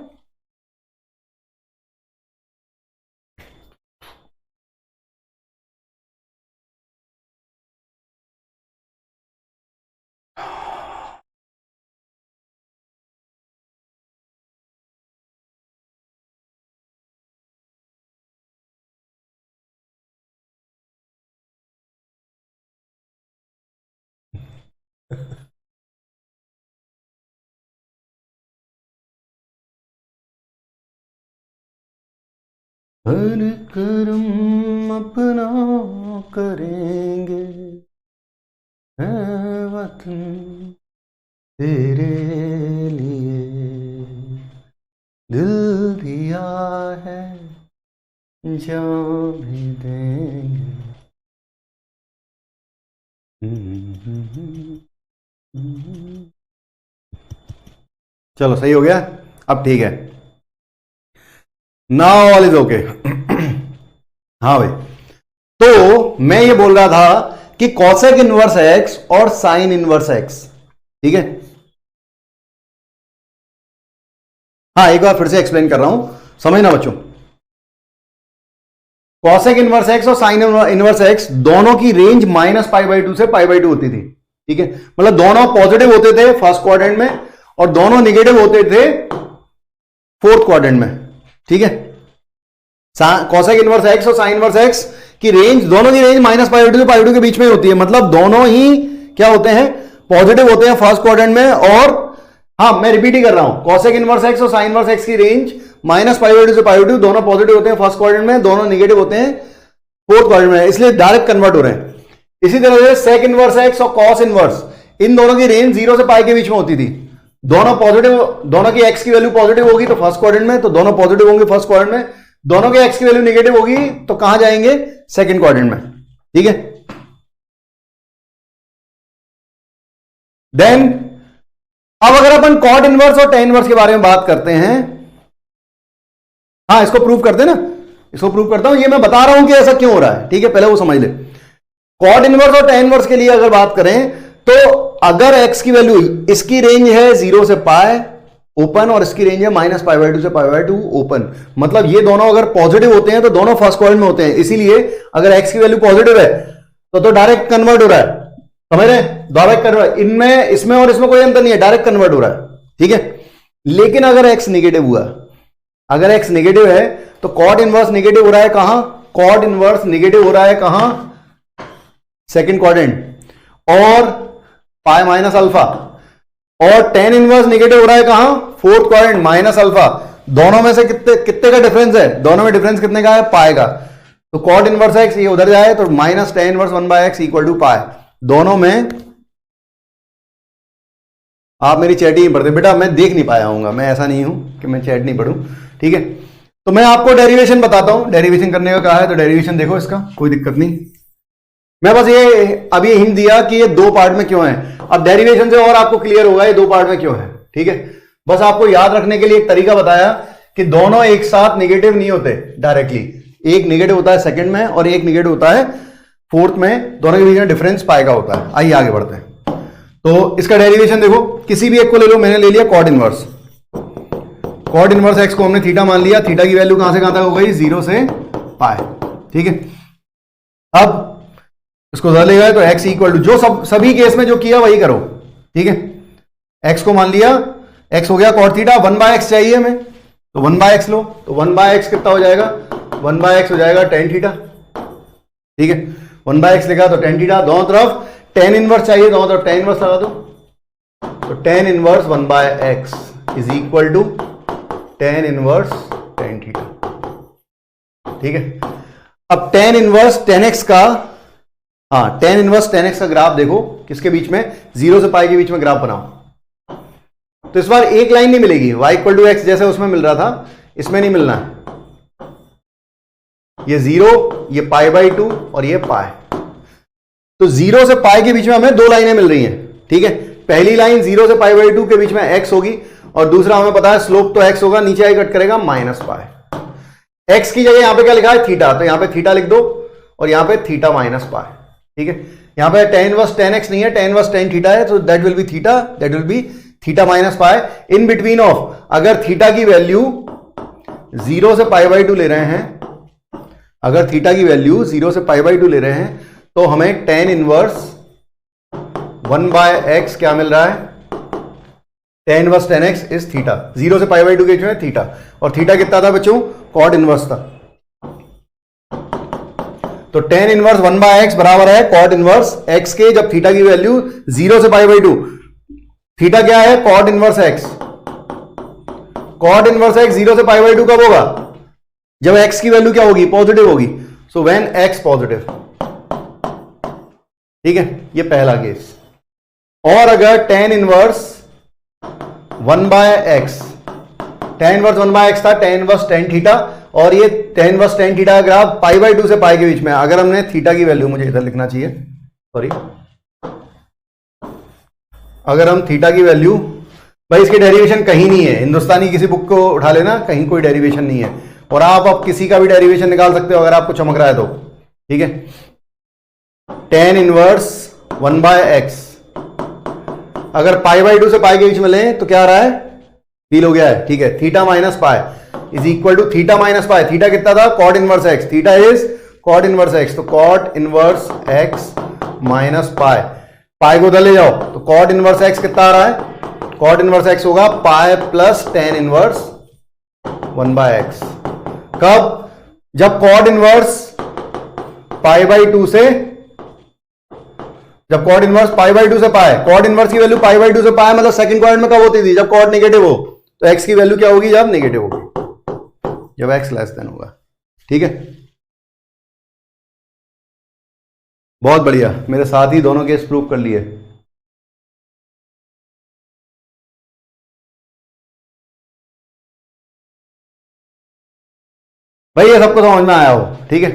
हर कर्म अपना करेंगे, है वतन तेरे लिए दिल दिया है, जान भी देंगे। चलो सही हो गया, अब ठीक है, नाउ ऑल इज ओके। हाँ भाई, तो मैं ये बोल रहा था कि cosec इनवर्स x और sin इनवर्स x, ठीक है। हाँ, एक बार फिर से एक्सप्लेन कर रहा हूं, समझना बच्चों। cosec इनवर्स x और sin इनवर्स x दोनों की रेंज -π/2 से π/2 होती थी, ठीक है। मतलब दोनों पॉजिटिव होते थे फर्स्ट क्वाड्रेंट में और दोनों निगेटिव होते थे फोर्थ क्वाड्रेंट में, ठीक है। cosec इनवर्स x और sin इनवर्स x की रेंज, दोनों की रेंज -π/2 से π/2 के बीच में होती है, मतलब दोनों ही क्या होते हैं? पॉजिटिव होते हैं फर्स्ट क्वाड्रेंट में। और हाँ, मैं रिपीट ही कर रहा हूं, cosec इनवर्स x और sin इनवर्स x की रेंज -π/2 से π/2, दोनों पॉजिटिव होते हैं फर्स्ट क्वाड्रेंट में, दोनों निगेटिव होते हैं फोर्थ क्वाड्रेंट में, इसलिए डायरेक्ट कन्वर्ट हो रहे हैं। इसी तरह से sec इनवर्स x और cos इनवर्स, इन दोनों की रेंज 0 से π के बीच में होती थी। दोनों पॉजिटिव, दोनों की x की वैल्यू पॉजिटिव होगी तो फर्स्ट क्वाड्रेंट में, तो दोनों पॉजिटिव होंगे फर्स्ट क्वाड्रेंट में। दोनों के x की वैल्यू नेगेटिव होगी तो कहां जाएंगे? सेकंड क्वाड्रेंट में, ठीक है। देन अब अगर अपन कॉट इनवर्स और टेन इनवर्स के बारे में बात करते हैं, हाँ इसको प्रूव करते ना, इसको प्रूव करता हूं, ये मैं बता रहा हूं कि ऐसा क्यों हो रहा है, ठीक है, पहले वो समझ ले। कॉट इनवर्स और टेन इनवर्स के लिए अगर बात करें तो अगर x की वैल्यू, इसकी रेंज है 0 से π ओपन और इसकी रेंज है -π/2 से π/2 ओपन, मतलब ये दोनों अगर पॉजिटिव होते हैं तो दोनों फर्स्ट क्वाड्रेंट में होते हैं, इसीलिए अगर x की वैल्यू पॉजिटिव है तो डायरेक्ट कन्वर्ट हो रहा है, समझ रहे हैं? डायरेक्ट कन्वर्ट, इनमें, इसमें और इसमें कोई अंतर नहीं है, डायरेक्ट कन्वर्ट हो रहा है, ठीक है। लेकिन अगर x नेगेटिव हुआ, अगर x नेगेटिव है तो कॉट इनवर्स नेगेटिव हो रहा है कहां? कॉट इनवर्स नेगेटिव हो रहा है कहां? सेकंड क्वाड्रेंट और पाई माइनस अल्फा। और टेन इनवर्स नेगेटिव हो रहा है कहां? Fourth quadrant minus alpha. दोनों में से कितने कितने का डिफरेंस है, दोनों में डिफरेंस कितने का है, पाई का। तो कॉट इनवर्स एक्स ये उधर जाए तो minus tan inverse 1/x equal to pi. दोनों में आप मेरी चैट ही नहीं पढ़ते बेटा, मैं देख नहीं पाया हूँ, मैं ऐसा नहीं हूं कि मैं चैट नहीं पढ़ूं, ठीक है। तो मैं आपको डेरिवेशन बताता हूं, डेरिवेशन करने का कहा है तो डेरिवेशन देखो, इसका कोई दिक्कत नहीं। मैं बस ये अभी हिंट दिया कि ये दो पार्ट में क्यों है, अब डेरिवेशन से और आपको क्लियर होगा ये दो पार्ट में क्यों है, ठीक है। बस आपको याद रखने के लिए एक तरीका बताया कि दोनों एक साथ निगेटिव नहीं होते डायरेक्टली, एक निगेटिव होता है सेकंड में और एक निगेटिव होता है फोर्थ में, दोनों के बीच में डिफरेंस पाई का होता है। आइए आगे बढ़ते हैं। तो इसका डेरिवेशन देखो, किसी भी एक को ले लो, मैंने ले लिया cot inverse, cot inverse x को हमने थीटा मान लिया, थीटा की वैल्यू कहां से कहां तक हो गई, 0 से पाई, ठीक है। अब इसको लेगा तो x इक्वल टू जो सभी केस में जो किया वही करो, ठीक है। x को मान लिया, x हो गया कॉट थीटा, 1/x चाहिए हमें तो 1/x लो, तो 1/x कितना हो जाएगा, 1/x हो जाएगा tan थीटा, ठीक है। 1/x लिखा तो tan थीटा, दोनों तरफ tan इनवर्स चाहिए, दोनों तरफ tan इनवर्स लगा दो, तो tan inverse 1/x is equal to tan inverse tan theta, ठीक है। अब tan इनवर्स tan x का, हाँ tan इनवर्स tan x का ग्राफ देखो, किसके बीच में, 0 से पाई के बीच में ग्राफ बनाओ। तो इस बार एक लाइन नहीं मिलेगी, y इक्वल टू एक्स जैसे उसमें मिल रहा था, इसमें नहीं मिलना है। ये 0, ये π/2 और ये पाई, तो 0 से पाई के बीच में हमें दो लाइनें मिल रही हैं, ठीक है। पहली लाइन 0 से π/2 के बीच में x होगी और दूसरा हमें पता है स्लोप तो x होगा, नीचे आई कट करेगा माइनस पाई। x की जगह यहां पे क्या लिखा है, थीटा, तो यहां पे थीटा लिख दो और यहां पे थीटा माइनस पाई, ठीक है। यहां पे tan इनवर्स tan x नहीं है, tan इनवर्स tan थीटा है, तो that will be theta, that will be theta minus pi in between of, अगर थीटा की वैल्यू 0 से π/2 ले रहे हैं, अगर थीटा की वैल्यू 0 से π/2 ले रहे हैं तो हमें tan इनवर्स 1/x क्या मिल रहा है, tan inverse tan x is theta, 0 से π/2 के बीच में थीटा, और थीटा कितना था बच्चों, कॉट इनवर्स था, तो tan इनवर्स 1/x बराबर है कॉट इनवर्स x के, जब थीटा की वैल्यू 0 से π/2, थीटा क्या है, cot inverse x, cot inverse x 0 से π/2 कब होगा, जब x की वैल्यू क्या होगी, पॉजिटिव होगी, सो व्हेन x पॉजिटिव, ठीक है। ये पहला केस। और अगर tan inverse 1/x, tan inverse 1/x था, tan इनवर्स tan थीटा, और ये tan इनवर्स tan थीटा का ग्राफ π/2 से पाई के बीच में, अगर हमने थीटा की वैल्यू, मुझे इधर लिखना चाहिए, सॉरी, अगर हम थीटा की वैल्यू, भाई इसकी डेरिवेशन कहीं नहीं है, हिंदुस्तानी किसी बुक को उठा लेना, कहीं कोई डेरिवेशन नहीं है, और आप अब किसी का भी डेरिवेशन निकाल सकते हो अगर आपको चमक रहा है तो, ठीक है। tan इनवर्स 1/x अगर π/2 से पाई के बीच में लें तो क्या आ रहा है, फील हो गया है, ठीक है। Theta minus pi is equal to theta minus pi, theta कितना था, cot inverse x, theta is cot inverse x, तो cot inverse x minus pi, pi को उधर ले जाओ तो कॉट इनवर्स x कितना आ रहा है, कॉट इनवर्स x होगा pi plus tan inverse 1/x, कब, जब कॉट इनवर्स π/2 से, जब कॉट इनवर्स π/2 से पाई, कॉट इनवर्स की वैल्यू π/2 से पाई मतलब सेकंड क्वाड्रेंट में कब होती थी, जब कॉट नेगेटिव हो, तो x की वैल्यू क्या होगी, जब नेगेटिव होगी, जब x लेस देन होगा, ठीक है। बहुत बढ़िया, मेरे साथ ही दोनों केस प्रूव कर लिए। भाई ये सबको समझ में आया हो, ठीक है।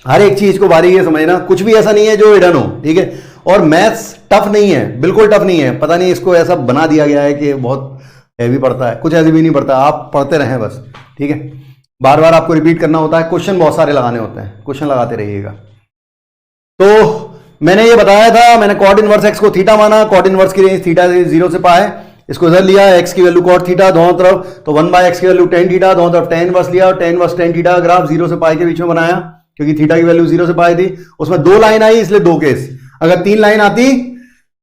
हर एक चीज को बारीकी से समझना, कुछ भी ऐसा नहीं है जो हिडन हो, ठीक है। और मैथ्स टफ नहीं है, बिल्कुल टफ नहीं है, पता नहीं इसको ऐसा बना दिया गया है कि बहुत हैवी पड़ता है, कुछ ऐसे भी नहीं पड़ता, आप पढ़ते रहें बस, ठीक है। बार बार आपको रिपीट करना होता है, क्वेश्चन बहुत सारे लगाने होते हैं, क्वेश्चन लगाते रहिएगा। तो मैंने ये बताया था, मैंने कॉट इनवर्स x को थीटा माना, कॉट इनवर्स की रेंज थीटा से 0 से पाए, इसको इधर लिया, x की वैल्यू कॉट थीटा दोनों तरफ, तो 1/x की वैल्यू tan थीटा, दोनों तरफ tan इनवर्स लिया, और tan इनवर्स tan थीटा का ग्राफ 0 से पाई के बीच में बनाया, क्योंकि थीटा की वैल्यू 0 से पाई थी, उसमें दो लाइन आई इसलिए दो केस, अगर तीन लाइन आती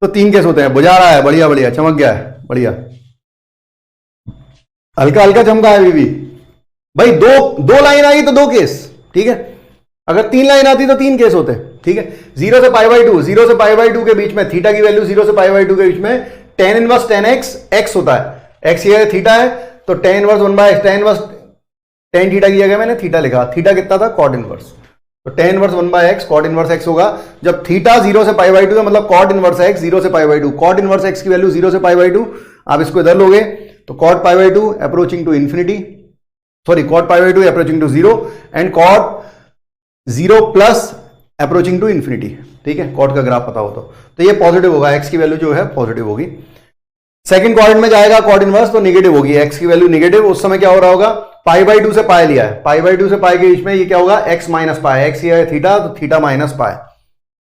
तो तीन केस होते हैं। बुझा रहा है, बढ़िया बढ़िया, चमक गया है, बढ़िया, हल्का हल्का चमका है अभी भी भाई, दो लाइन आई तो दो केस, ठीक है। अगर तीन लाइन आती तो तीन केस होते, ठीक है। 0 से π/2, 0 से π/2 के बीच में थीटा की वैल्यू 0 से π/2 के बीच में tan inverse tan x, x होता है, x ये थीटा है, तो tan inverse 1/x, tan inverse tan theta की जगह मैंने थीटा लिखा, थीटा कितना था कॉट इनवर्स, तो tan inverse 1/x cot inverse x होगा। जब थीटा 0 से पाई बाई 2 है मतलब कॉट इनवर्स x 0 से pi by 2, cot inverse x की वैल्यू 0 से पाई बाई 2, आप इसको इधर लोगे तो cot pi by 2 approaching to infinity, sorry cot pi by 2 approaching to 0 and cot 0 plus approaching to infinity, ठीक है, कॉट का ग्राफ पता हो तो ये पॉजिटिव होगा, x की वैल्यू जो है पॉजिटिव होगी। सेकंड क्वाड्रेंट में जाएगा कॉट इनवर्स तो निगेटिव होगी, x की वैल्यू निगेटिव, उस समय क्या हो रहा होगा, पाई बाई 2 से पाई लिया है, पाई बाई 2 से पाई के बीच में ये क्या होगा x माइनस पाई, x ये है थीटा तो थीटा माइनस पाई,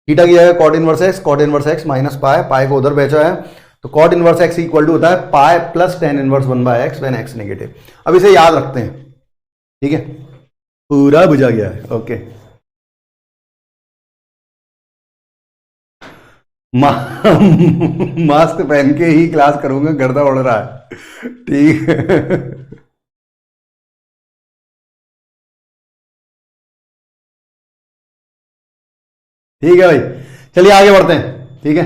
थीटा की जगह cot inverse x, cot inverse x minus pi, pi को उधर बेचा है तो cot inverse x equal to होता है pi plus tan inverse 1/x when x negative. अब इसे याद रखते हैं, ठीक है, पूरा बुझा गया है, ओके। मास्क पहन के ही क्लास करूंगा, गर्दा उड़ रहा है, ठीक है। ठीक है भाई, चलिए आगे बढ़ते हैं, ठीक है।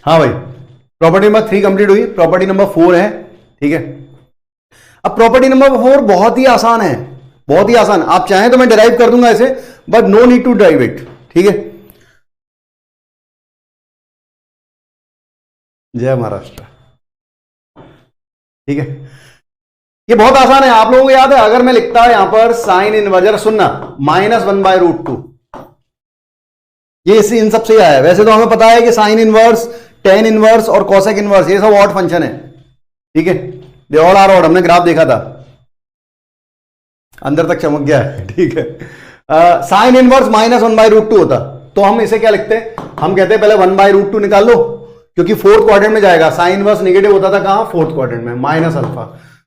हाँ भाई, प्रॉपर्टी नंबर 3 कंप्लीट हुई, प्रॉपर्टी नंबर 4 है, ठीक है। अब प्रॉपर्टी नंबर 4 बहुत ही आसान है, बहुत ही आसान, आप चाहें तो मैं डिराइव कर दूंगा ऐसे, but no need to derive it, ठीक है। जय महाराष्ट्र, ठीक है, ये बहुत आसान है, आप लोगों को याद है, अगर मैं लिखता यहां पर साइन इनवर्स, जरा सुनना, -1/√2, ये इसी इन सबसे आया है। वैसे तो हमें पता है कि साइन इनवर्स, टेन इनवर्स और कॉसेक इनवर्स ये सब ऑड फंक्शन है, ठीक है, दे ऑल आर ऑड, हमने ग्राफ देखा था, अंदर तक चमक गया है, ठीक है। साइन इनवर्स -1/√2 होता तो हम इसे क्या लिखते हैं, हम कहते हैं पहले 1/√2 निकाल लो, क्योंकि फोर्थ क्वाड्रेंट में जाएगा, साइन इनवर्स नेगेटिव होता था कहां, फोर्थ क्वाड्रेंट में, माइनस अल्फा,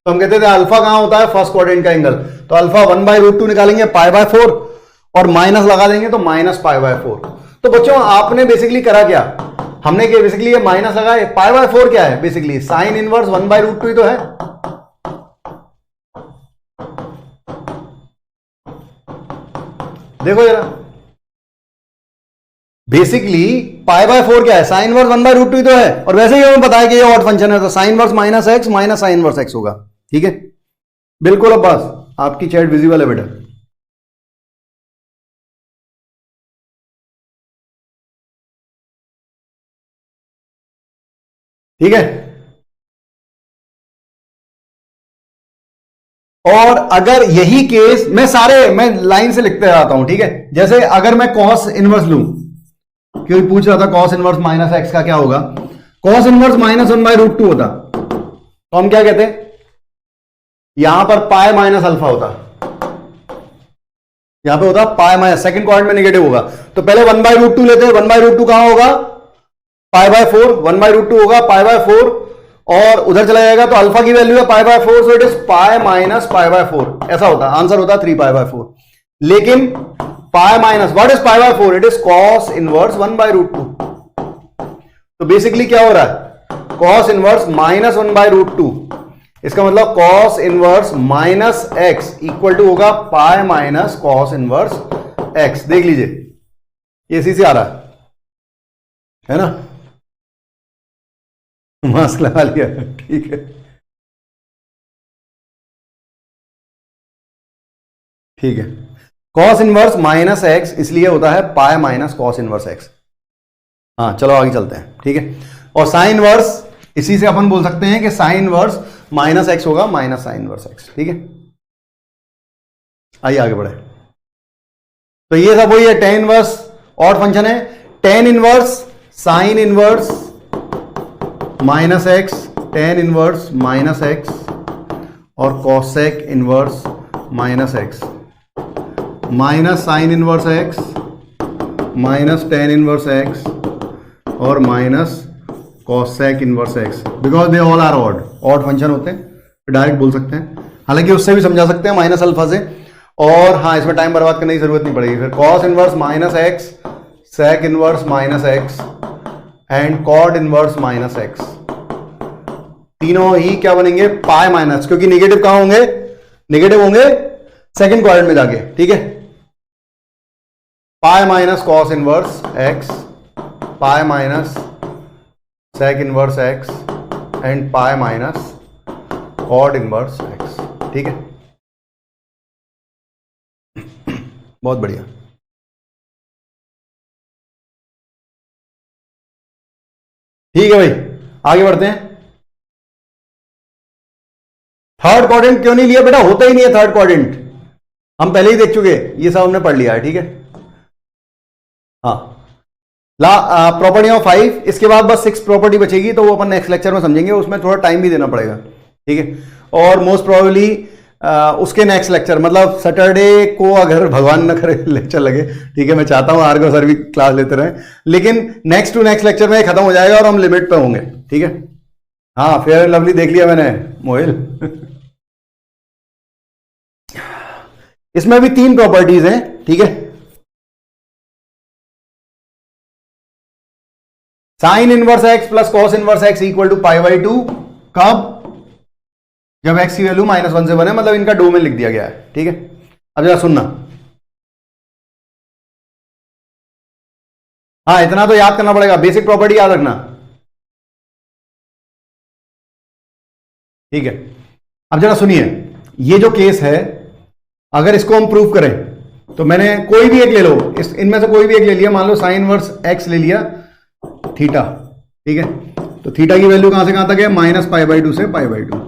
तो हम कहते थे अल्फा कहां होता है, फर्स्ट क्वाड्रेंट का एंगल, तो अल्फा 1/√2 निकालेंगे π/4 और माइनस लगा देंगे तो -π/4। तो बच्चों आपने बेसिकली करा क्या, हमने क्या बेसिकली ये माइनस लगाए, π/4 क्या है, बेसिकली साइन इनवर्स 1/√2 ही तो है, देखो जरा, बेसिकली π/4 क्या है, साइन इनवर्स 1/√2 ही तो है, और वैसे ही हमें पता है कि ये ऑड फंक्शन है तो sine inverse -x minus sine inverse x होगा, ठीक है, बिल्कुल। अब बस आपकी चैट विजिबल है बेटा, ठीक है। और अगर यही केस, मैं लाइन से लिखते आता हूं, ठीक है, जैसे अगर मैं कॉस इनवर्स लूं, क्योंकि पूछ रहा था कॉस इनवर्स -x का क्या होगा, कॉस इनवर्स -1/√2 होता तो हम क्या कहते हैं, यहां पर पाई माइनस अल्फा होता, यहां पे होता पाई माइनस, सेकंड क्वाड्रेंट में नेगेटिव होगा, तो पहले 1/√2 लेते हैं, 1/√2 कहां होगा, π/4, 1/√2 होगा π/4 और उधर चला जाएगा तो अल्फा की वैल्यू है π/4, so it is pi minus π/4, ऐसा होता, आंसर होता 3π/4। लेकिन pi minus what is π/4, it is cos inverse 1/√2, तो बेसिकली क्या हो रहा है, कॉस इनवर्स -1/√2, इसका मतलब cos inverse -x equal to होगा pi minus cos inverse x, देख लीजिए ये इसी से आ रहा है ना, मास्क लगा लिया, ठीक है, ठीक है, कॉस इनवर्स -x इसलिए होता है pi minus cos inverse x। हाँ चलो आगे चलते हैं, ठीक है, और साइन इनवर्स इसी से अपन बोल सकते हैं कि साइन इनवर्स -x होगा माइनस साइन इनवर्स x, ठीक है। आइए आगे बढ़े, तो ये सब वही है, टेन इनवर्स ऑड फंक्शन है, tan inverse sine inverse -x, tan inverse -x और cosec inverse -x, minus sine inverse x minus tan inverse x और minus cosec inverse x, because they all are odd, odd function होते हैं, तो direct बोल सकते हैं, हालांकि उससे भी समझा सकते हैं माइनस अल्फा से, और हाँ इसमें टाइम बर्बाद करने की जरूरत नहीं पड़ेगी। फिर cos inverse -x, sec inverse -x and cot inverse -x, तीनों ही क्या बनेंगे, पाई माइनस, क्योंकि नेगेटिव कहां होंगे, नेगेटिव होंगे सेकंड क्वाड्रेंट में जाके, ठीक है, pi minus cos inverse x, pi minus sec inverse x and pi minus cot inverse x. ठीक है, बहुत बढ़िया। ठीक है भाई, आगे बढ़ते हैं। थर्ड क्वाड्रेंट क्यों नहीं लिया बेटा, होता ही नहीं है थर्ड क्वाड्रेंट, हम पहले ही देख चुके, ये सब हमने पढ़ लिया है। ठीक है, हाँ, ला प्रॉपर्टी ऑफ 5, इसके बाद बस 6 प्रॉपर्टी बचेगी, तो वो अपन नेक्स्ट लेक्चर में समझेंगे, उसमें थोड़ा टाइम भी देना पड़ेगा। ठीक है, और मोस्ट प्रोबेबली उसके नेक्स्ट लेक्चर मतलब सैटरडे को, अगर भगवान न करे लेक्चर लगे, ठीक है, मैं चाहता हूं आर्गो सर भी क्लास लेते रहे, लेकिन नेक्स्ट टू नेक्स्ट लेक्चर में खत्म हो जाएगा और हम लिमिट पे होंगे। ठीक है, हाँ, फेयर एंड लवली देख लिया मैंने मोहिल। इसमें भी 3 प्रॉपर्टीज हैं। ठीक है, sine inverse x plus cos inverse x equal to pi by 2, कब, जब एक्स की वैल्यू -1 से बने, मतलब इनका डोमेन लिख दिया गया है। ठीक है, अब जरा सुनना, हाँ, इतना तो याद करना पड़ेगा, बेसिक प्रॉपर्टी याद रखना। ठीक है, अब जरा सुनिए, ये जो केस है, अगर इसको हम प्रूव करें, तो मैंने कोई भी एक ले लो, इनमें से कोई भी एक ले लिया, मान लो साइन इनवर्स एक्स ले लिया थीटा। ठीक है, तो थीटा की वैल्यू कहां से कहां तक है, -π/2 से π/2।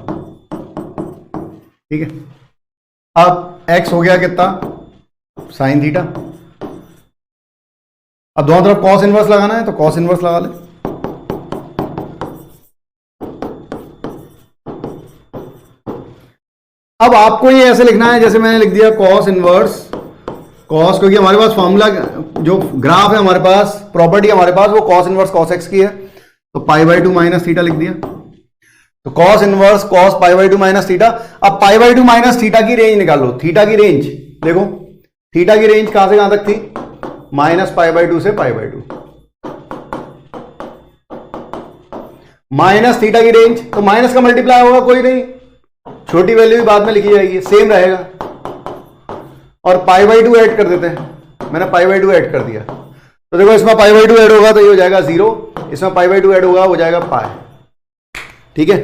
ठीक है, अब x हो गया कितना, साइन थीटा। अब दोनों तरफ कॉस इनवर्स लगाना है, तो कॉस इनवर्स लगा ले। अब आपको ये ऐसे लिखना है जैसे मैंने लिख दिया कॉस इनवर्स कॉस, क्योंकि हमारे पास फॉर्मूला, जो ग्राफ है हमारे पास, प्रॉपर्टी हमारे पास, वो कॉस इनवर्स कॉस एक्स की है, तो π/2 माइनस थीटा लिख दिया। तो cos inverse cos π/2 minus theta. अब π/2 माइनस थीटा की रेंज निकालो, थीटा की रेंज देखो, थीटा की रेंज कहां से कहां तक थी, -π/2 से π/2, माइनस थीटा की रेंज, तो माइनस का मल्टीप्लाई होगा, कोई नहीं, छोटी वैल्यू भी बाद में लिखी जाएगी, सेम रहेगा, और π/2 ऐड कर देते हैं, मैंने π/2 ऐड कर दिया, तो देखो इसमें π/2 ऐड होगा तो ये हो जाएगा 0, इसमें π/2 ऐड होगा हो जाएगा पाई। ठीक है,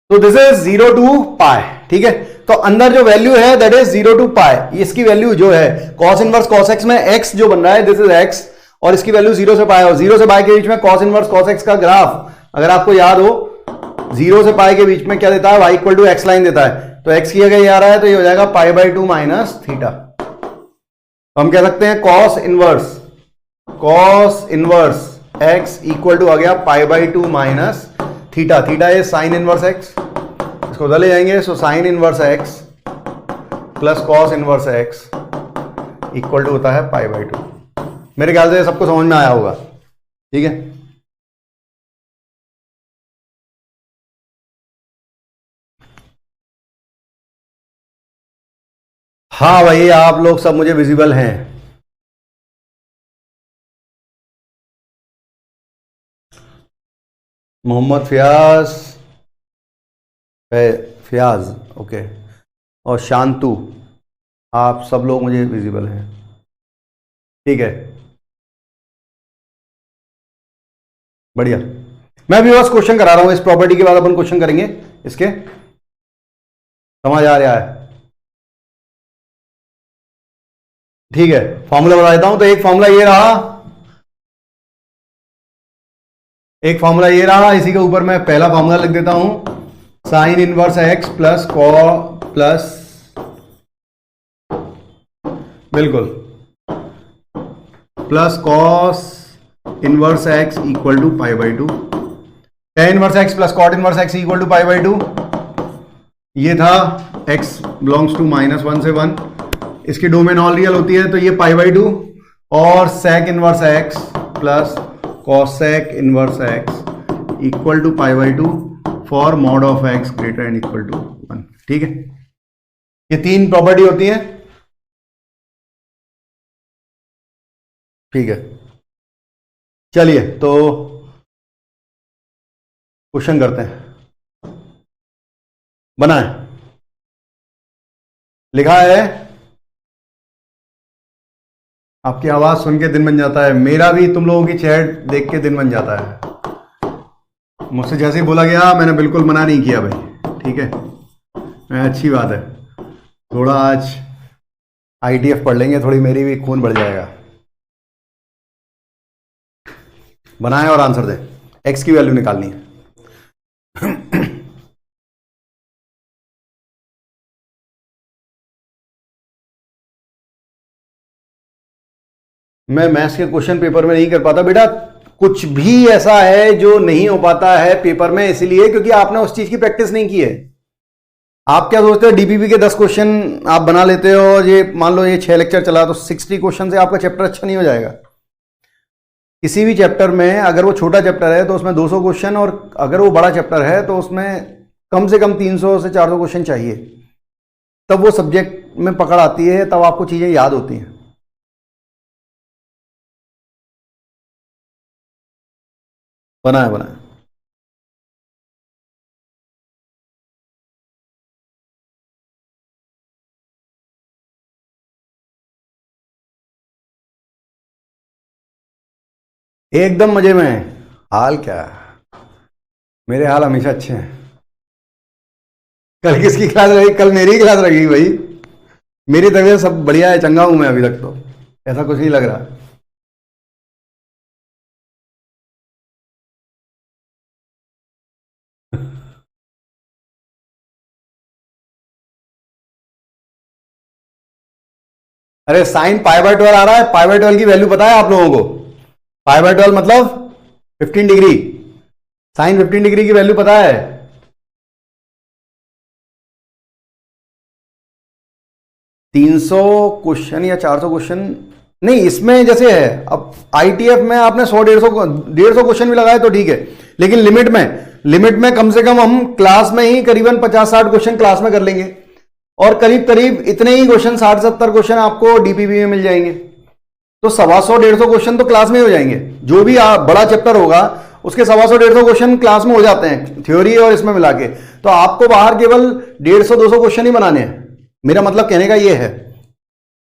तो दिस इज 0 टू पाई। ठीक है, तो अंदर जो वैल्यू है दैट इज 0 टू पाई, इसकी वैल्यू जो है कॉस इनवर्स कॉस एक्स में x जो बन रहा है, दिस इज x, और इसकी वैल्यू 0 से पाई, और 0 से पाई के बीच में कॉस इनवर्स कॉस एक्स का ग्राफ, अगर आपको याद हो, 0 से पाई के बीच में क्या देता है, y equal to x line देता है, तो x की जगह ये आ रहा है, तो ये हो जाएगा π/2 माइनस थीटा। तो हम कह सकते हैं cos inverse x equal to आ गया π/2 minus theta, theta is sine inverse x, इसको उधर ले जाएंगे, so sine inverse x plus cos inverse x equal to होता है π/2। मेरे ख्याल से सबको समझ में आया होगा। ठीक है, हाँ भाई, आप लोग सब मुझे विजिबल हैं। मोहम्मद फयाज ओके, और शांतु, आप सब लोग मुझे विजिबल हैं। ठीक है, बढ़िया। मैं भी बस क्वेश्चन करा रहा हूं, इस प्रॉपर्टी के बाद अपन क्वेश्चन करेंगे इसके, समझ आ रहा है। ठीक है, फॉर्मूला बता देता हूं, तो एक फॉर्मूला ये रहा, इसी के ऊपर मैं पहला फॉर्मूला लिख देता हूं, sine inverse x plus plus cos inverse x equal to π/2, tan inverse x plus cot inverse x equal to π/2, ये था x बिलोंग्स टू -1 से 1, इसकी डोमेन ऑल रियल होती है, तो ये π/2, और sec inverse x plus cosec inverse x equal to π/2 for mod of x greater and equal to 1। ठीक है, ये 3 प्रॉपर्टी होती है। ठीक है, चलिए तो क्वेश्चन करते हैं। बनाए, लिखा है, आपकी आवाज सुन के दिन बन जाता है, मेरा भी तुम लोगों की चैट देख के दिन बन जाता है। मुझसे जैसे ही बोला गया मैंने बिल्कुल मना नहीं किया भाई, ठीक है, अच्छी बात है। थोड़ा आज ITF पढ़ लेंगे, थोड़ी मेरी भी खून बढ़ जाएगा। बनाए और आंसर दे, एक्स की वैल्यू निकालनी है। मैं मैथ्स के क्वेश्चन पेपर में नहीं कर पाता बेटा, कुछ भी ऐसा है जो नहीं हो पाता है पेपर में, इसलिए क्योंकि आपने उस चीज की प्रैक्टिस नहीं की है। आप क्या सोचते हो DPP के 10 क्वेश्चन आप बना लेते हो, और ये मान लो ये 6 लेक्चर चला तो 60 क्वेश्चन से आपका चैप्टर अच्छा नहीं हो जाएगा। किसी भी चैप्टर में अगर वो छोटा चैप्टर है तो उसमें 200 क्वेश्चन, और अगर वो बड़ा चैप्टर है तो उसमें कम से कम 300 से 400 क्वेश्चन चाहिए, तब वो सब्जेक्ट में पकड़ आती है, तब आपको चीजें याद होती हैं। बनाया बनाया। एकदम मजे में। हाल क्या है? मेरे हाल हमेशा अच्छे हैं। कल किसकी क्लास रही? कल मेरी क्लास रही भाई। मेरी तबीयत सब बढ़िया है, चंगा हूं मैं अभी तक, तो ऐसा कुछ नहीं लग रहा। अरे साइन π/12 आ रहा है, π/12 की वैल्यू पता है आप लोगों को? π/12 मतलब 15 डिग्री। साइन 15 डिग्री की वैल्यू पता है? 300 क्वेश्चन या 400 क्वेश्चन नहीं, इसमें जैसे है अब ITF में आपने 100-150 क्वेश्चन भी लगाए तो ठीक है, लेकिन लिमिट में कम से कम हम क्लास में ही करीबन 50-60 क्वेश्चन क्लास में कर लेंगे, और करीब करीब इतने ही क्वेश्चन 60-70 क्वेश्चन आपको DPP में मिल जाएंगे। तो 125-150 क्वेश्चन तो क्लास में हो जाएंगे। जो भी बड़ा चैप्टर होगा उसके 125-150 क्वेश्चन क्लास में हो जाते हैं, थ्योरी और इसमें मिला के। तो आपको बाहर केवल 150-200 क्वेश्चन ही बनाने हैं। मेरा मतलब कहने का ये है,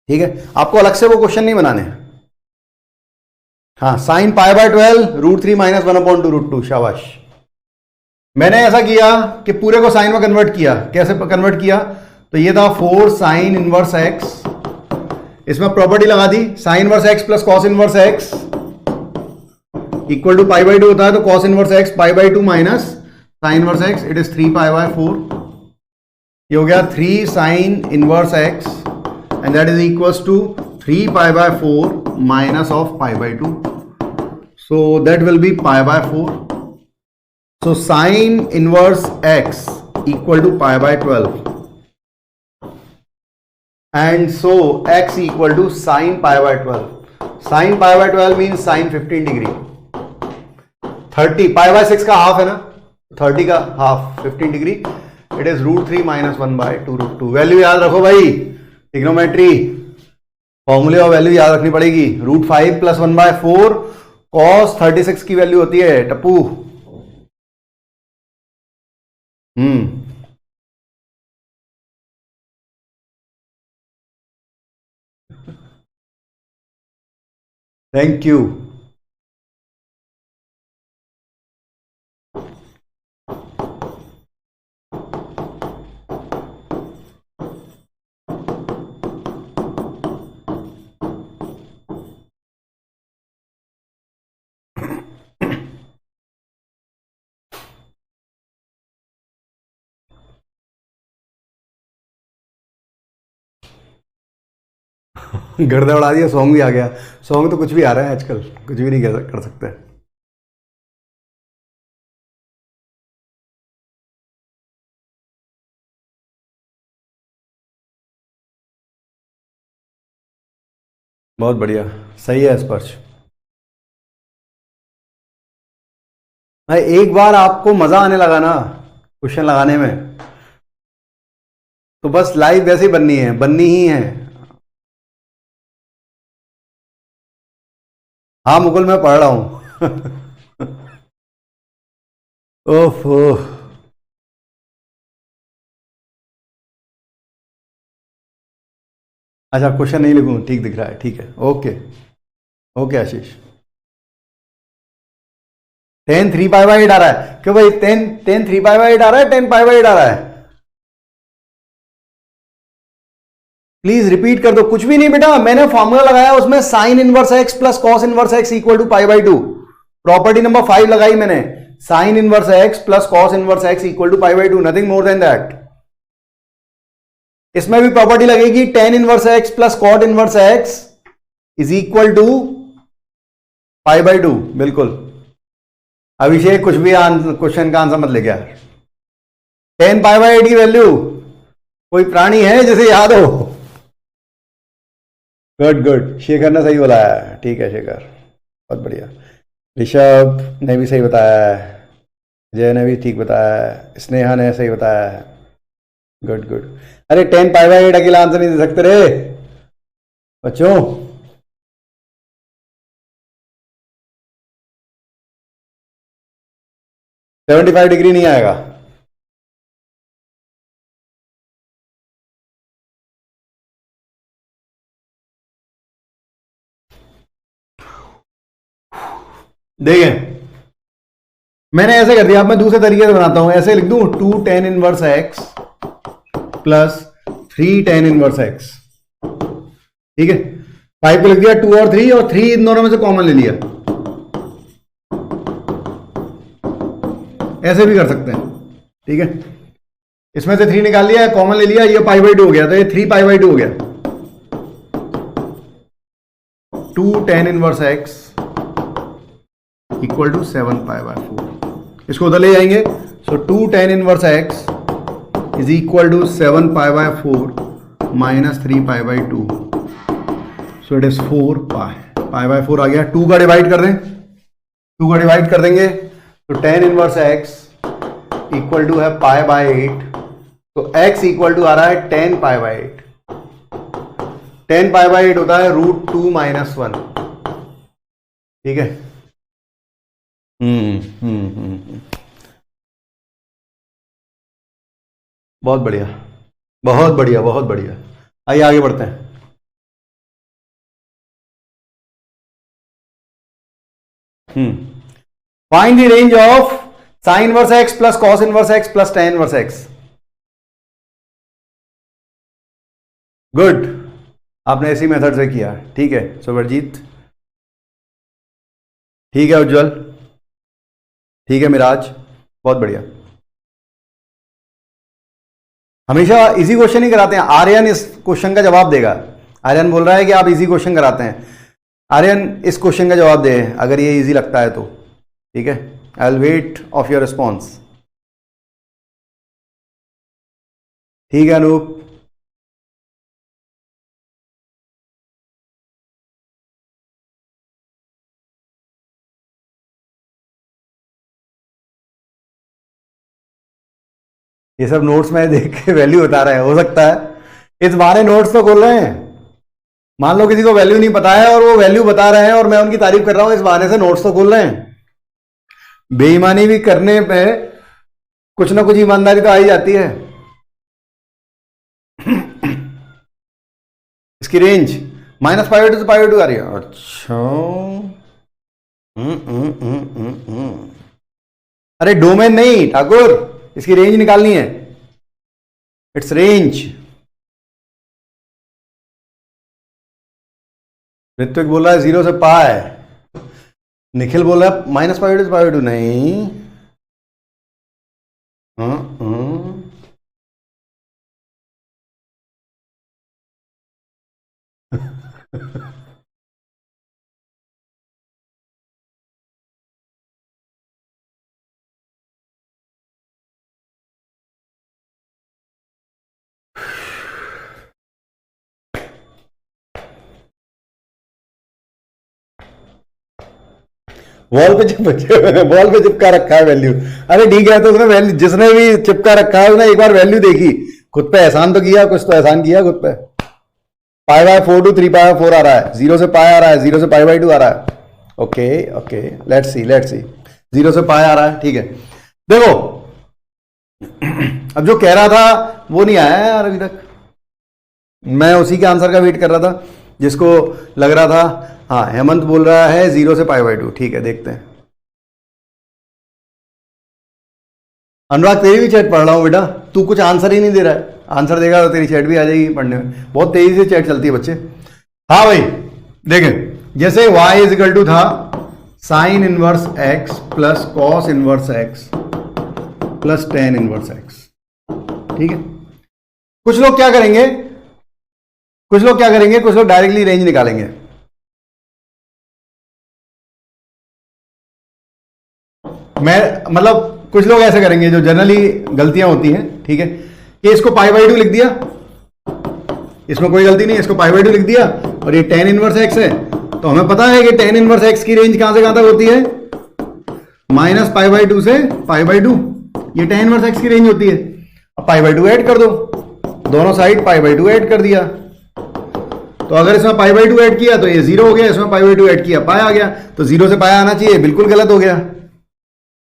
ठीक है, आपको अलग से वो क्वेश्चन नहीं बनाने हैं। हाँ, साइन π/12 √3 - 1/2 √2। शाबाश। मैंने ऐसा किया कि पूरे को साइन में कन्वर्ट किया। कैसे कन्वर्ट किया? तो ये था 4 साइन इनवर्स x, इसमें प्रॉपर्टी लगा दी, sine inverse x plus cos inverse x equal to π/2 होता है, तो cos inverse x π/2 minus sine inverse x, it is 3π/4। ये हो गया 3 sine inverse x and that is equals to 3π/4 minus of π/2, so that will be π/4. So sin inverse x equal to π/12, and so x equal to sin π/12. sin π/12 means sin 15 degree. 30 π/6 का half है ना, 30 का half 15 degree, it is √3 - 1/2 √2। Value याद रखो भाई, trigonometry फॉर्मूले और value याद रखनी पड़ेगी। √5 + 1/4 cos 36 की वैल्यू होती है टप्पू। Thank you. गर्दा उड़ा दिया, सॉन्ग भी आ गया। सॉन्ग तो कुछ भी आ रहा है आजकल, कुछ भी नहीं कर सकते। बहुत बढ़िया, सही है स्पर्श। भाई एक बार आपको मजा आने लगा ना क्वेश्चन लगाने में, तो बस लाइव वैसे ही बननी ही है। हाँ मुकुल, मैं पढ़ रहा हूं। ओफो। अच्छा क्वेश्चन नहीं लिखूं, ठीक दिख रहा है, ठीक है, okay okay Ashish. 10 3 pi by 8 आ रहा है क्यों भाई? 10 3 पाई बाई 8 आ रहा है, 10 पाई बाई 8 आ रहा है? प्लीज रिपीट कर दो। कुछ भी नहीं बेटा, मैंने फॉर्मूला लगाया उसमें sine inverse x plus cos inverse x equal to pi. Property number 5 लगाई मैंने, sine inverse x plus cos inverse x equal to pi, nothing more than that. इसमें भी प्रॉपर्टी लगेगी, tan inverse x plus cot inverse x is equal to pi. बिल्कुल अभिषेक, कुछ भी question का answer मत लेके यार। 10 पाई/8 की वैल्यू कोई प्राणी है जिसे याद हो? गुड गुड, शेखर ने सही बोला है, ठीक है शेखर, बहुत बढ़िया। ऋषभ ने भी सही बताया है, जय ने भी ठीक बताया है, स्नेहा ने सही बताया है, गुड गुड। अरे 10 पाई/8 अकेला आंसर नहीं दे सकते रे बच्चों। $75 नहीं आएगा। देखें, मैंने ऐसे कर दिया, अब मैं दूसरे तरीके से बनाता हूं, ऐसे लिख दूं 2 tan inverse x plus 3 tan inverse x, ठीक है। 5 को लिख दिया 2 और 3, और 3 इन दोनों में से कॉमन ले लिया। ऐसे भी कर सकते हैं, ठीक है। इसमें से 3 निकाल लिया, कॉमन ले लिया, ये पाई/2 हो गया, तो ये 3 पाई/2 हो गया। 2 tan inverse x equal to 7 pi. इसको उधर ले जाएंगे, so 2 tan inverse x is equal to 7 pi minus 3 pi, so it is 4 pi आ गया। 2 का डिवाइड कर दें, 2 का डिवाइड कर देंगे तो tan inverse x equal to है पाई/8, तो x इक्वल टू आ रहा है 10 पाई/8। 10 पाई/8 होता है √2 - 1, ठीक है। बहुत बढ़िया, बहुत बढ़िया, बहुत बढ़िया। आइए आगे बढ़ते हैं। Find the range of sine inverse x plus cos inverse x plus tan inverse x. Good, आपने इसी मेथड से किया, ठीक है सुभरजीत, ठीक है उज्जवल, ठीक है मिराज, बहुत बढ़िया। हमेशा इजी क्वेश्चन ही कराते हैं। आर्यन इस क्वेश्चन का जवाब देगा। आर्यन बोल रहा है कि आप इजी क्वेश्चन कराते हैं। आर्यन इस क्वेश्चन का जवाब दे अगर ये इजी लगता है तो, ठीक है। I will weight of your response, ठीक है अनूप। ये सब नोट्स में देख के वैल्यू बता रहे हैं, हो सकता है इस बारे नोट्स तो खोल रहे हैं। मान लो किसी को वैल्यू नहीं पता है और वो वैल्यू बता रहे हैं और मैं उनकी तारीफ कर रहा हूं, इस बहाने से नोट्स तो खोल रहे हैं। बेईमानी भी करने पे कुछ ना कुछ ईमानदारी तो आ ही जाती है। इसकी रेंज -π/2 से π/2 आ रही है। अच्छा, अरे डोमेन नहीं ठाकुर, इसकी रेंज निकालनी है, इट्स रेंज। ऋत्विक बोल रहा है 0 से पाए, निखिल बोल रहा है -π/2 से π/2 नहीं। वॉल पे वॉल पे चिपका रखा है वैल्यू। अरे ठीक है, तो उसने वैल्यू, जिसने भी चिपका रखा है उसने एक बार वैल्यू देखी, खुद पे एहसान तो किया, कुछ तो एहसान किया खुद पे। π/4 to 3 π/4 आ रहा है, 0 से पाई आ रहा है, 0 से π/2 आ रहा है। ओके ओके, लेट्स सी 0 से पाई आ रहा है, ठीक है। देखो अब जो कह रहा था वो नहीं आया यार अभी तक, मैं उसी के आंसर का वेट कर रहा था जिसको लग रहा था। हाँ, हेमंत बोल रहा है 0 से π/2, ठीक है, देखते हैं। अनुराग तेरी भी चैट पढ़ रहा हूं बेटा, तू कुछ आंसर ही नहीं दे रहा है, आंसर देगा तो तेरी चैट भी आ जाएगी पढ़ने में, बहुत तेजी से चैट चलती है बच्चे। हाँ भाई देखें, जैसे y इज इक्वल टू था sign inverse x plus cos inverse x plus tan inverse x, ठीक है। कुछ लोग क्या करेंगे, कुछ लोग डायरेक्टली रेंज निकालेंगे। मैं मतलब कुछ लोग ऐसे करेंगे जो जनरली गलतियां होती हैं, ठीक है, कि इसको π/2 लिख दिया, इसमें कोई गलती नहीं, इसको π/2 लिख दिया और ये tan इनवर्स x है, तो हमें पता है कि tan इनवर्स x की रेंज कहां से कहां तक होती है, -π/2 से π/2, ये tan इनवर्स x की रेंज होती है। अब π/2 ऐड कर दो, दोनों साइड π/2 ऐड कर दिया, तो अगर इसमें π/2 ऐड किया तो ये 0 हो गया, इसमें π/2 ऐड किया पाई आ गया, तो 0 से पाई आना चाहिए, बिल्कुल गलत हो गया,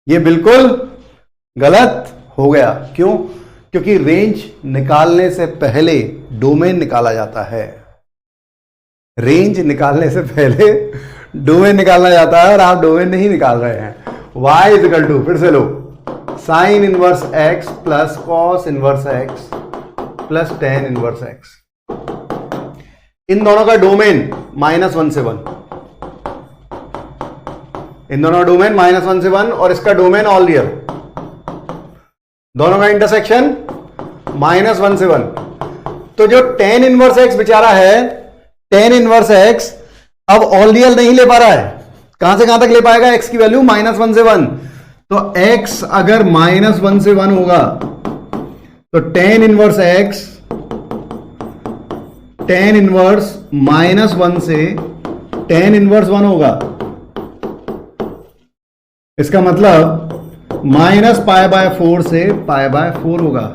ये बिल्कुल गलत हो गया। क्यों? क्योंकि रेंज निकालने से पहले डोमेन निकाला जाता है, रेंज निकालने से पहले डोमेन निकालना जाता है और आप डोमेन नहीं निकाल रहे हैं। y इज इक्वल टू, फिर से लो, sine inverse x plus cos inverse x plus tan inverse x, इन दोनों का डोमेन -1 से 1, इन दोनों का डोमेन -1 से 1 और इसका डोमेन ऑल रियल, दोनों का इंटरसेक्शन -1 से 1। तो जो tan इनवर्स x बेचारा है, tan इनवर्स x अब ऑल रियल नहीं ले पा रहा है, कहां से कहां तक ले पाएगा, x की वैल्यू -1 से 1, तो x अगर -1 से 1 होगा तो tan inverse x, tan inverse -1 से tan इनवर्स 1 होगा, इसका मतलब -π/4 से π/4 होगा,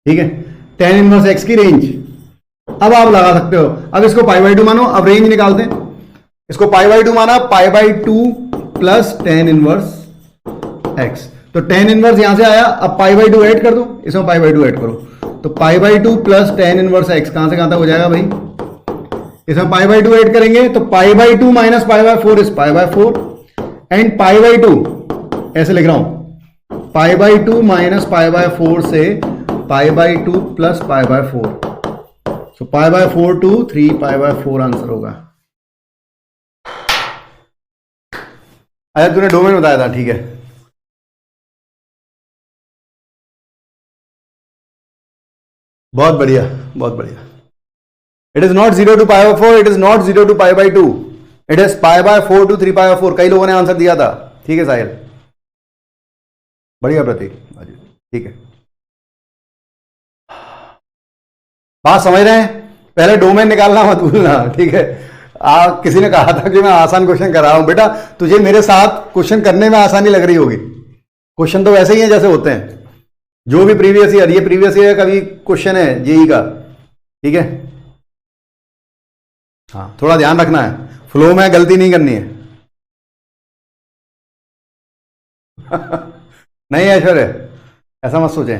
ठीक है। tan इनवर्स x की रेंज अब आप लगा सकते हो, अब इसको π/2 मानो, अब रेंज निकालते हैं, इसको π/2 माना, π/2 प्लस tan इनवर्स x, तो tan इनवर्स यहां से आया, अब π/2 ऐड कर दो, इसमें π/2 ऐड करो, तो π/2 प्लस tan इनवर्स x कहां से कहां तक हो जाएगा भाई, इसमें π/2 ऐड करेंगे तो π/2 माइनस π/4 इज π/4 एंड π/2 ऐसे लिख रहा हूं, π/2 माइनस π/4 से π/2 प्लस π/4, सो π/4 टू 3 π/4 आंसर होगा। अच्छा तूने डोमेन बताया था, ठीक है, बहुत बढ़िया बहुत बढ़िया। It is not 0 to π/4, it is not 0 to π/2, it is π/4 to 3 π/4। कई लोगों ने आंसर दिया था, ठीक है साहिल, बढ़िया प्रतीक, ठीक है, बात समझ रहे हैं। पहले डोमेन निकालना मत भूलना, ठीक है। किसी ने कहा था कि मैं आसान क्वेश्चन कर रहा हूं, बेटा तुझे मेरे साथ क्वेश्चन करने में आसानी लग रही होगी, क्वेश्चन तो वैसे ही है जैसे होते हैं, जो भी प्रीवियस ईयर, ये प्रीवियस ईयर का भी क्वेश्चन है जेई का, ठीक है। हाँ थोड़ा ध्यान रखना है, फ्लो में गलती नहीं करनी है। नहीं ऐश्वर्य, ऐसा मत सोचें,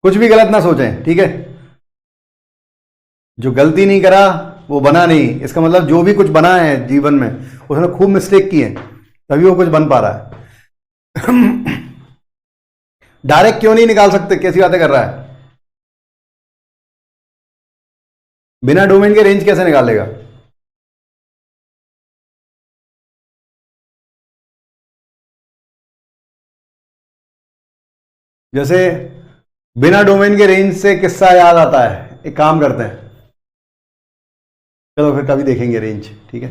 कुछ भी गलत ना सोचें, ठीक है। जो गलती नहीं करा वो बना नहीं, इसका मतलब जो भी कुछ बना है जीवन में उसने खूब मिस्टेक की है, तभी वो कुछ बन पा रहा है। डायरेक्ट क्यों नहीं निकाल सकते, कैसी बातें कर रहा है, बिना डोमेन के रेंज कैसे निकालेगा। जैसे बिना डोमेन के रेंज से किस्सा याद आता है, एक काम करते हैं, चलो फिर कभी देखेंगे रेंज, ठीक है।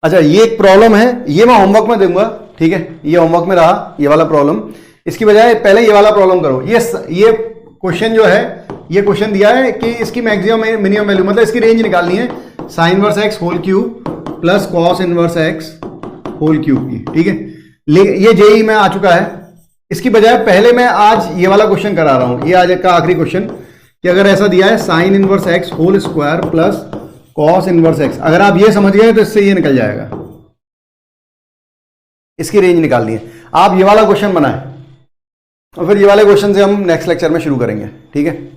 अच्छा ये एक प्रॉब्लम है, ये मैं होमवर्क में दूंगा, ठीक है, ये होमवर्क में रहा ये वाला प्रॉब्लम, इसकी बजाय पहले ये वाला प्रॉब्लम करो। ये क्वेश्चन जो है, ये क्वेश्चन दिया है कि इसकी मैक्सिमम मिनिमम वैल्यू, मतलब इसकी रेंज निकालनी है, sine inverse x whole cube plus cos inverse x whole cube की, ठीक है। ये जेई में आ चुका है, इसकी बजाय पहले मैं आज ये वाला क्वेश्चन करा रहा हूं, ये आज का आखिरी क्वेश्चन कि अगर ऐसा दिया है sine inverse x whole square plus cos inverse x, अगर आप ये समझ गए तो इससे ये निकल जाएगा, इसकी रेंज निकालनी है। आप ये वाला क्वेश्चन बनाएं और फिर ये वाले क्वेश्चन से हम नेक्स्ट लेक्चर में शुरू करेंगे, ठीक है।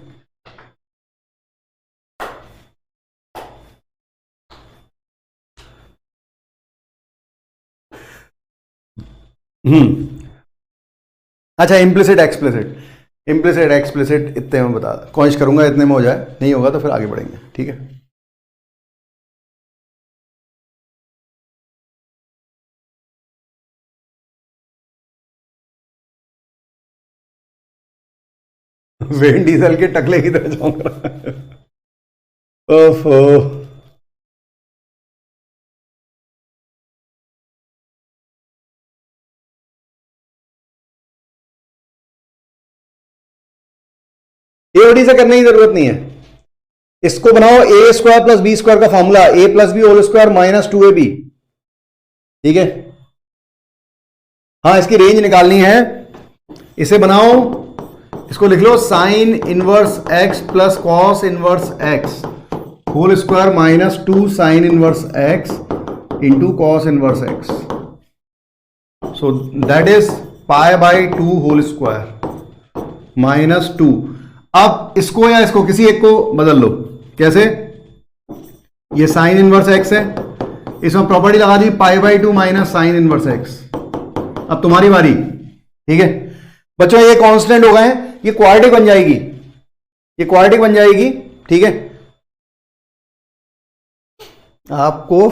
अच्छा, इम्प्लिसिट एक्सप्लिसिट, इम्प्लिसिट एक्सप्लिसिट इतने में बता, कोशिश करूंगा इतने में हो जाए, नहीं होगा तो फिर आगे बढ़ेंगे, ठीक है। वेन डीजल के टकले की तरह जाऊंगा। ओफो, एओडी से करने की जरूरत नहीं है, इसको बनाओ a square plus b square का formula, a plus b whole square minus 2ab, ठीक है। हाँ, इसकी रेंज निकालनी है, इसे बनाओ, इसको लिख लो sine inverse x plus cos inverse x whole square minus 2 sine inverse x into cos inverse x, so that is pi by 2 whole square minus 2। अब इसको या इसको किसी एक को बदल लो, कैसे, ये साइन इनवर्स एक्स है, इसमें प्रॉपर्टी लगा दी pi by 2 minus sine inverse x. अब तुम्हारी बारी, ठीक है बच्चों, ये कांस्टेंट हो गए, ये क्वाड्रेटिक बन जाएगी, ये क्वाड्रेटिक बन जाएगी, ठीक है। आपको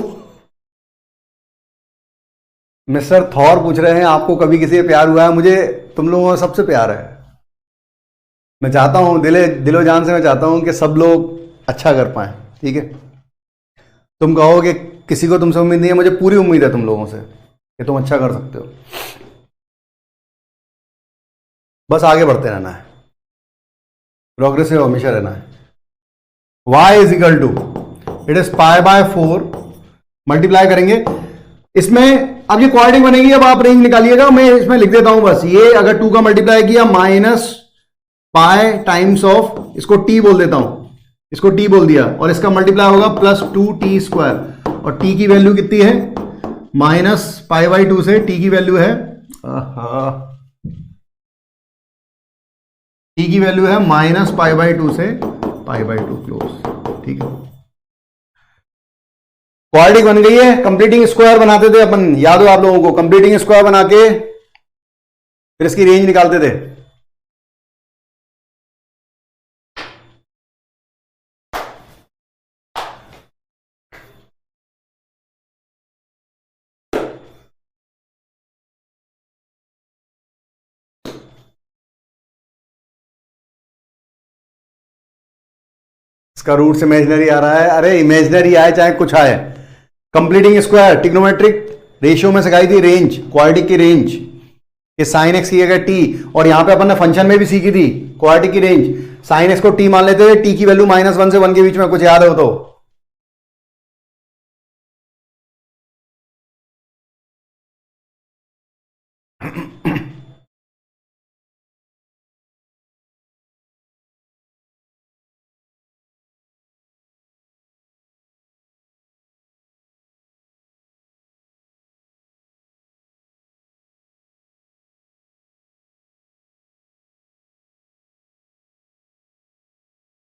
मिस्टर थॉर पूछ रहे हैं आपको कभी किसी से प्यार हुआ है? मुझे तुम लोगों से सबसे प्यार है, मैं चाहता हूं दिलो जान से मैं चाहता हूं कि सब लोग अच्छा कर पाए, ठीक है। तुम कहो कि किसी को तुमसे उम्मीद नहीं है, मुझे पूरी उम्मीद है तुम लोगों से कि तुम अच्छा कर सकते हो, बस आगे बढ़ते रहना है, प्रोग्रेसिव हमेशा रहना है। y is equal to, it is pi by 4, multiply करेंगे इसमें, अब ये क्वाड्रेटिक बनेगी, अब आप रेंज निकालिएगा, मैं इसमें लिख देता हूं बस, ये अगर 2 का मल्टीप्लाई किया माइनस पाई टाइम्स ऑफ, इसको t बोल देता हूं, इसको t बोल दिया, और इसका मल्टीप्लाई होगा प्लस 2t स्क्वायर, और t की वैल्यू कितनी है, माइनस पाई बाई 2 से t की वैल्यू है, t की वैल्यू है माइनस पाई बाई 2 से पाई बाई 2 क्लोज, ठीक है। क्वाड्रेटिक बन गई है, कंप्लीटिंग स्क्वायर बनाते थे अपन, याद हो आप लोगों को, कंप्लीटिंग स्क्वायर बना के फिर इसकी रेंज निकालते थे। इसका रूट इमेजिनरी आ रहा है, अरे इमेजिनरी आए चाहे कुछ आए, कंप्लीटिंग स्क्वायर ट्रिग्नोमेट्रिक रेशियो में सिखाई थी रेंज, क्वाड्रेटिक की रेंज, ये साइन एक्स की जगह टी, और यहां पे अपन ने फंक्शन में भी सीखी थी क्वाड्रेटिक की रेंज, साइन एक्स को टी मान लेते थे, टी की वैल्यू -1 से 1 के बीच में, कुछ याद हो तो।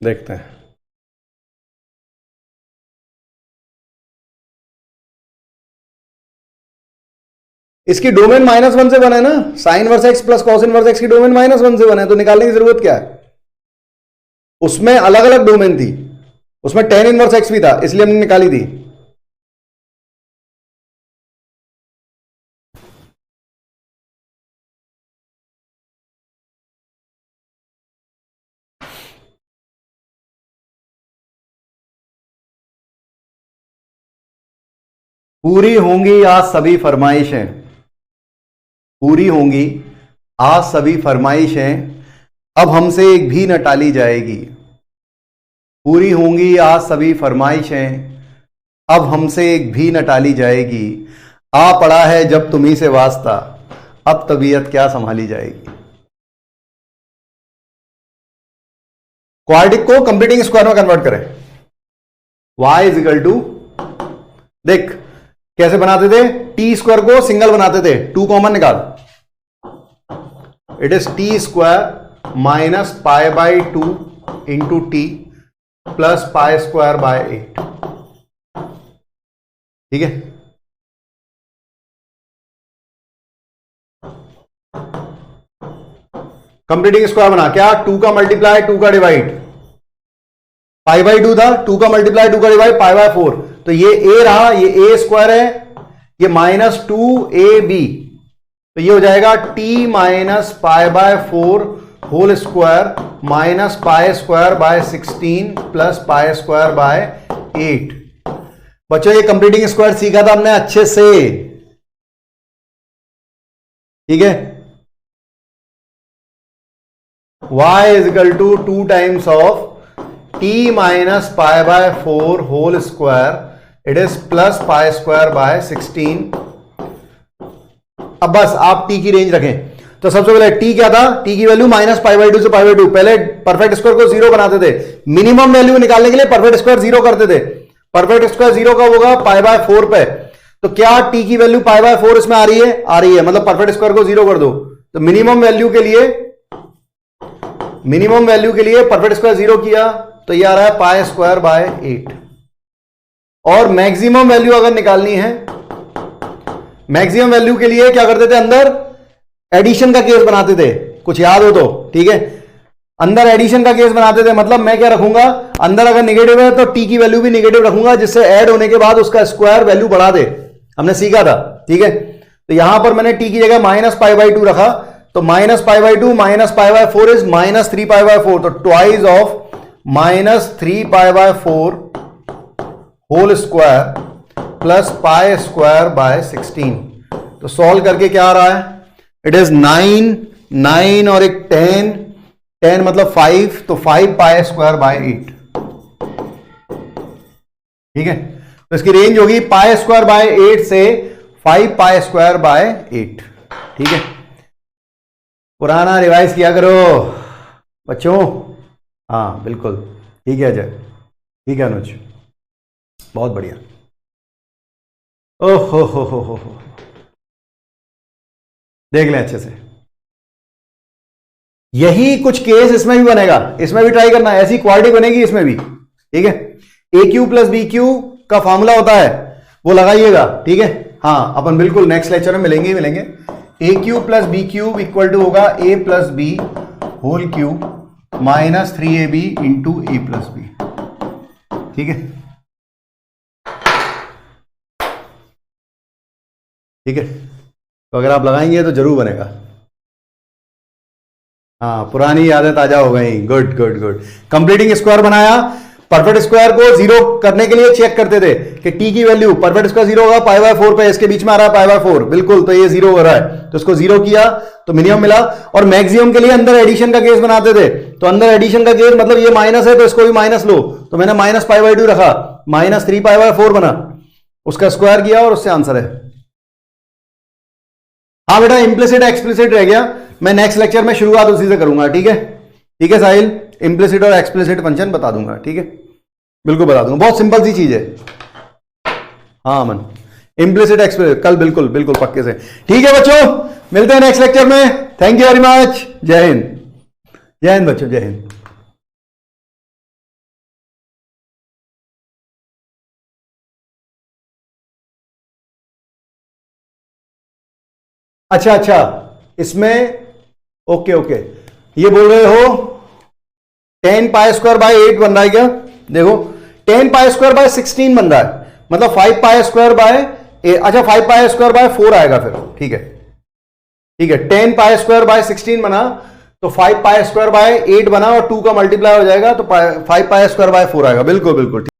देखते हैं, इसकी डोमेन -1 से बना है ना, sine inverse x plus cos inverse x की डोमेन -1 से बना है, तो निकालने की जरूरत क्या है, उसमें अलग अलग डोमेन थी, उसमें टेन इनवर्स एक्स भी था, इसलिए हमने निकाली थी। पूरी होंगी आज सभी फरमाइशें, पूरी होंगी आज सभी फरमाइशें, अब हमसे एक भी न टाली जाएगी, पूरी होंगी आज सभी फरमाइशें, अब हमसे एक भी न टाली जाएगी, आ पड़ा है जब तुम्ही से वास्ता, अब तबीयत क्या संभाली जाएगी। क्वाड्रेटिक को कंप्लीटिंग स्क्वायर में कन्वर्ट करें। y इज इक्वल टू, देख कैसे बनाते थे, टी स्क्वायर को सिंगल बनाते थे, 2 कॉमन निकाल, it is T square minus pi by 2 into T plus pi square by 8। ठीक है, कंप्लीटिंग स्क्वायर बना, क्या 2 का मल्टीप्लाई 2 का डिवाइड, पाई बाई 2 था, 2 का मल्टीप्लाई 2 का डिवाइड पाई बाय 4, तो ये a रहा, ये a स्क्वायर है, ये माइनस 2ab, तो ये हो जाएगा t minus pi by 4 whole square minus pi square by 16 plus pi square by 8। बच्चों ये कंप्लीटिंग स्क्वायर सीखा था हमने अच्छे से, ठीक है। y is equal to 2 times of t minus pi by 4 whole square, it is plus pi square by 16। अब बस आप t की रेंज रखें, तो सबसे पहले t क्या था, t की वैल्यू माइनस पाई बाई 2 से पाई बाई 2, पहले परफेक्ट स्क्वायर को 0 बनाते थे, मिनिमम वैल्यू निकालने के लिए परफेक्ट स्क्वायर 0 करते थे, परफेक्ट स्क्वायर 0 का होगा पाई बाय 4 पे, तो क्या t की वैल्यू पाई बाय 4 इसमें आ रही है, मतलब परफेक्ट स्क्वायर को 0 कर दो, तो मिनिमम वैल्यू के लिए परफेक्ट स्क्वायर 0 किया, तो ये आ रहा है पाई स्क्वायर बाय 8। और मैक्सिमम वैल्यू अगर निकालनी है, मैक्सिमम वैल्यू के लिए क्या करते थे, अंदर एडिशन का केस बनाते थे, कुछ याद हो तो, ठीक है, अंदर एडिशन का केस बनाते थे, मतलब मैं क्या रखूंगा, अंदर अगर निगेटिव है तो t की वैल्यू भी निगेटिव रखूंगा, जिससे ऐड होने के बाद उसका स्क्वायर वैल्यू बढ़ा दे, हमने सीखा था, ठीक है। तो यहां पर मैंने t की जगह माइनस पाई बाई 2 रखा, तो minus pi by 2 minus pi by 4 is minus 3 pi by 4, तो twice of minus 3 pi by 4 whole square plus pi square by 16। तो सॉल्व करके क्या आ रहा है, इट इज 9 और एक 10 मतलब 5, तो 5 पाई स्क्वायर बाय 8। ठीक है, तो इसकी रेंज होगी पाई स्क्वायर बाय 8 से 5 पाई स्क्वायर बाय 8। ठीक है, पुराना रिवाइज किया करो बच्चों। हाँ बिल्कुल, ठीक है अजय, ठीक है अनुज, बहुत बढ़िया। ओहो हो, देख लें अच्छे से, यही कुछ केस इसमें भी बनेगा, इसमें भी ट्राई करना, ऐसी क्वाड्रेटिक बनेगी इसमें भी। ठीक है, ए क्यू प्लस बी क्यू का फॉर्मूला होता है, वो लगाइएगा। ठीक है, हाँ अपन बिल्कुल नेक्स्ट लेक्चर में मिलेंगे ही मिलेंगे। A cube plus b cube equal to होगा a plus b whole cube minus 3ab into a plus b. ठीक है, ठीक है, तो अगर आप लगाएंगे तो जरूर बनेगा। हाँ, पुरानी यादें ताजा हो गई। Good good good. Completing square बनाया, परफेक्ट स्क्वायर को 0 करने के लिए चेक करते थे कि t की वैल्यू परफेक्ट स्क्वायर 0 होगा पाई बाय 4 पे, इसके बीच में आ रहा है पाई बाय 4, बिल्कुल, तो ये 0 हो रहा है, तो इसको 0 किया तो मिनिमम मिला। और मैक्सिमम के लिए अंदर एडिशन का केस बनाते थे, तो अंदर एडिशन का केस मतलब ये माइनस है तो इसको भी माइनस लो, तो मैंने माइनस पाई बाय 2 रखा, माइनस 3 पाई बाय 4 बना, उसका स्क्वायर किया और उससे आंसर है। हाँ बेटा, इंप्लिसिट एक्सप्लिसिट रह गया, मैं नेक्स्ट लेक्चर में शुरुआत उसी से करूंगा। ठीक है, ठीक है साहिल, इंप्लिसिट और एक्सप्लिसिट फंक्शन बता दूंगा। ठीक है, बिल्कुल बता दूंगा, बहुत सिंपल सी चीज है। हाँ अमन, इंप्लिसिट एक्सप्लिसिट कल बिल्कुल बिल्कुल पक्के से। ठीक है बच्चों, मिलते हैं नेक्स्ट लेक्चर में। Thank you very much. जय हिंद, जय हिंद बच्चों, जय हिंद। अच्छा अच्छा, इसमें ओके ओके, ये बोल रहे हो 10 पाई स्क्वायर बाय 8 बन रहा है क्या? देखो 10 पाई स्क्वायर बाय 16 बन रहा है, मतलब 5 पाई स्क्वायर बाय, अच्छा 5 पाई स्क्वायर बाय 4 आएगा फिर। ठीक है, ठीक है, 10 पाई स्क्वायर बाय 16 बना, तो 5 पाई स्क्वायर बाय 8 बना और 2 का मल्टीप्लाई हो जाएगा, तो 5 पाई स्क्वायर बाय 4 आएगा। बिल्कुल बिल्कुल।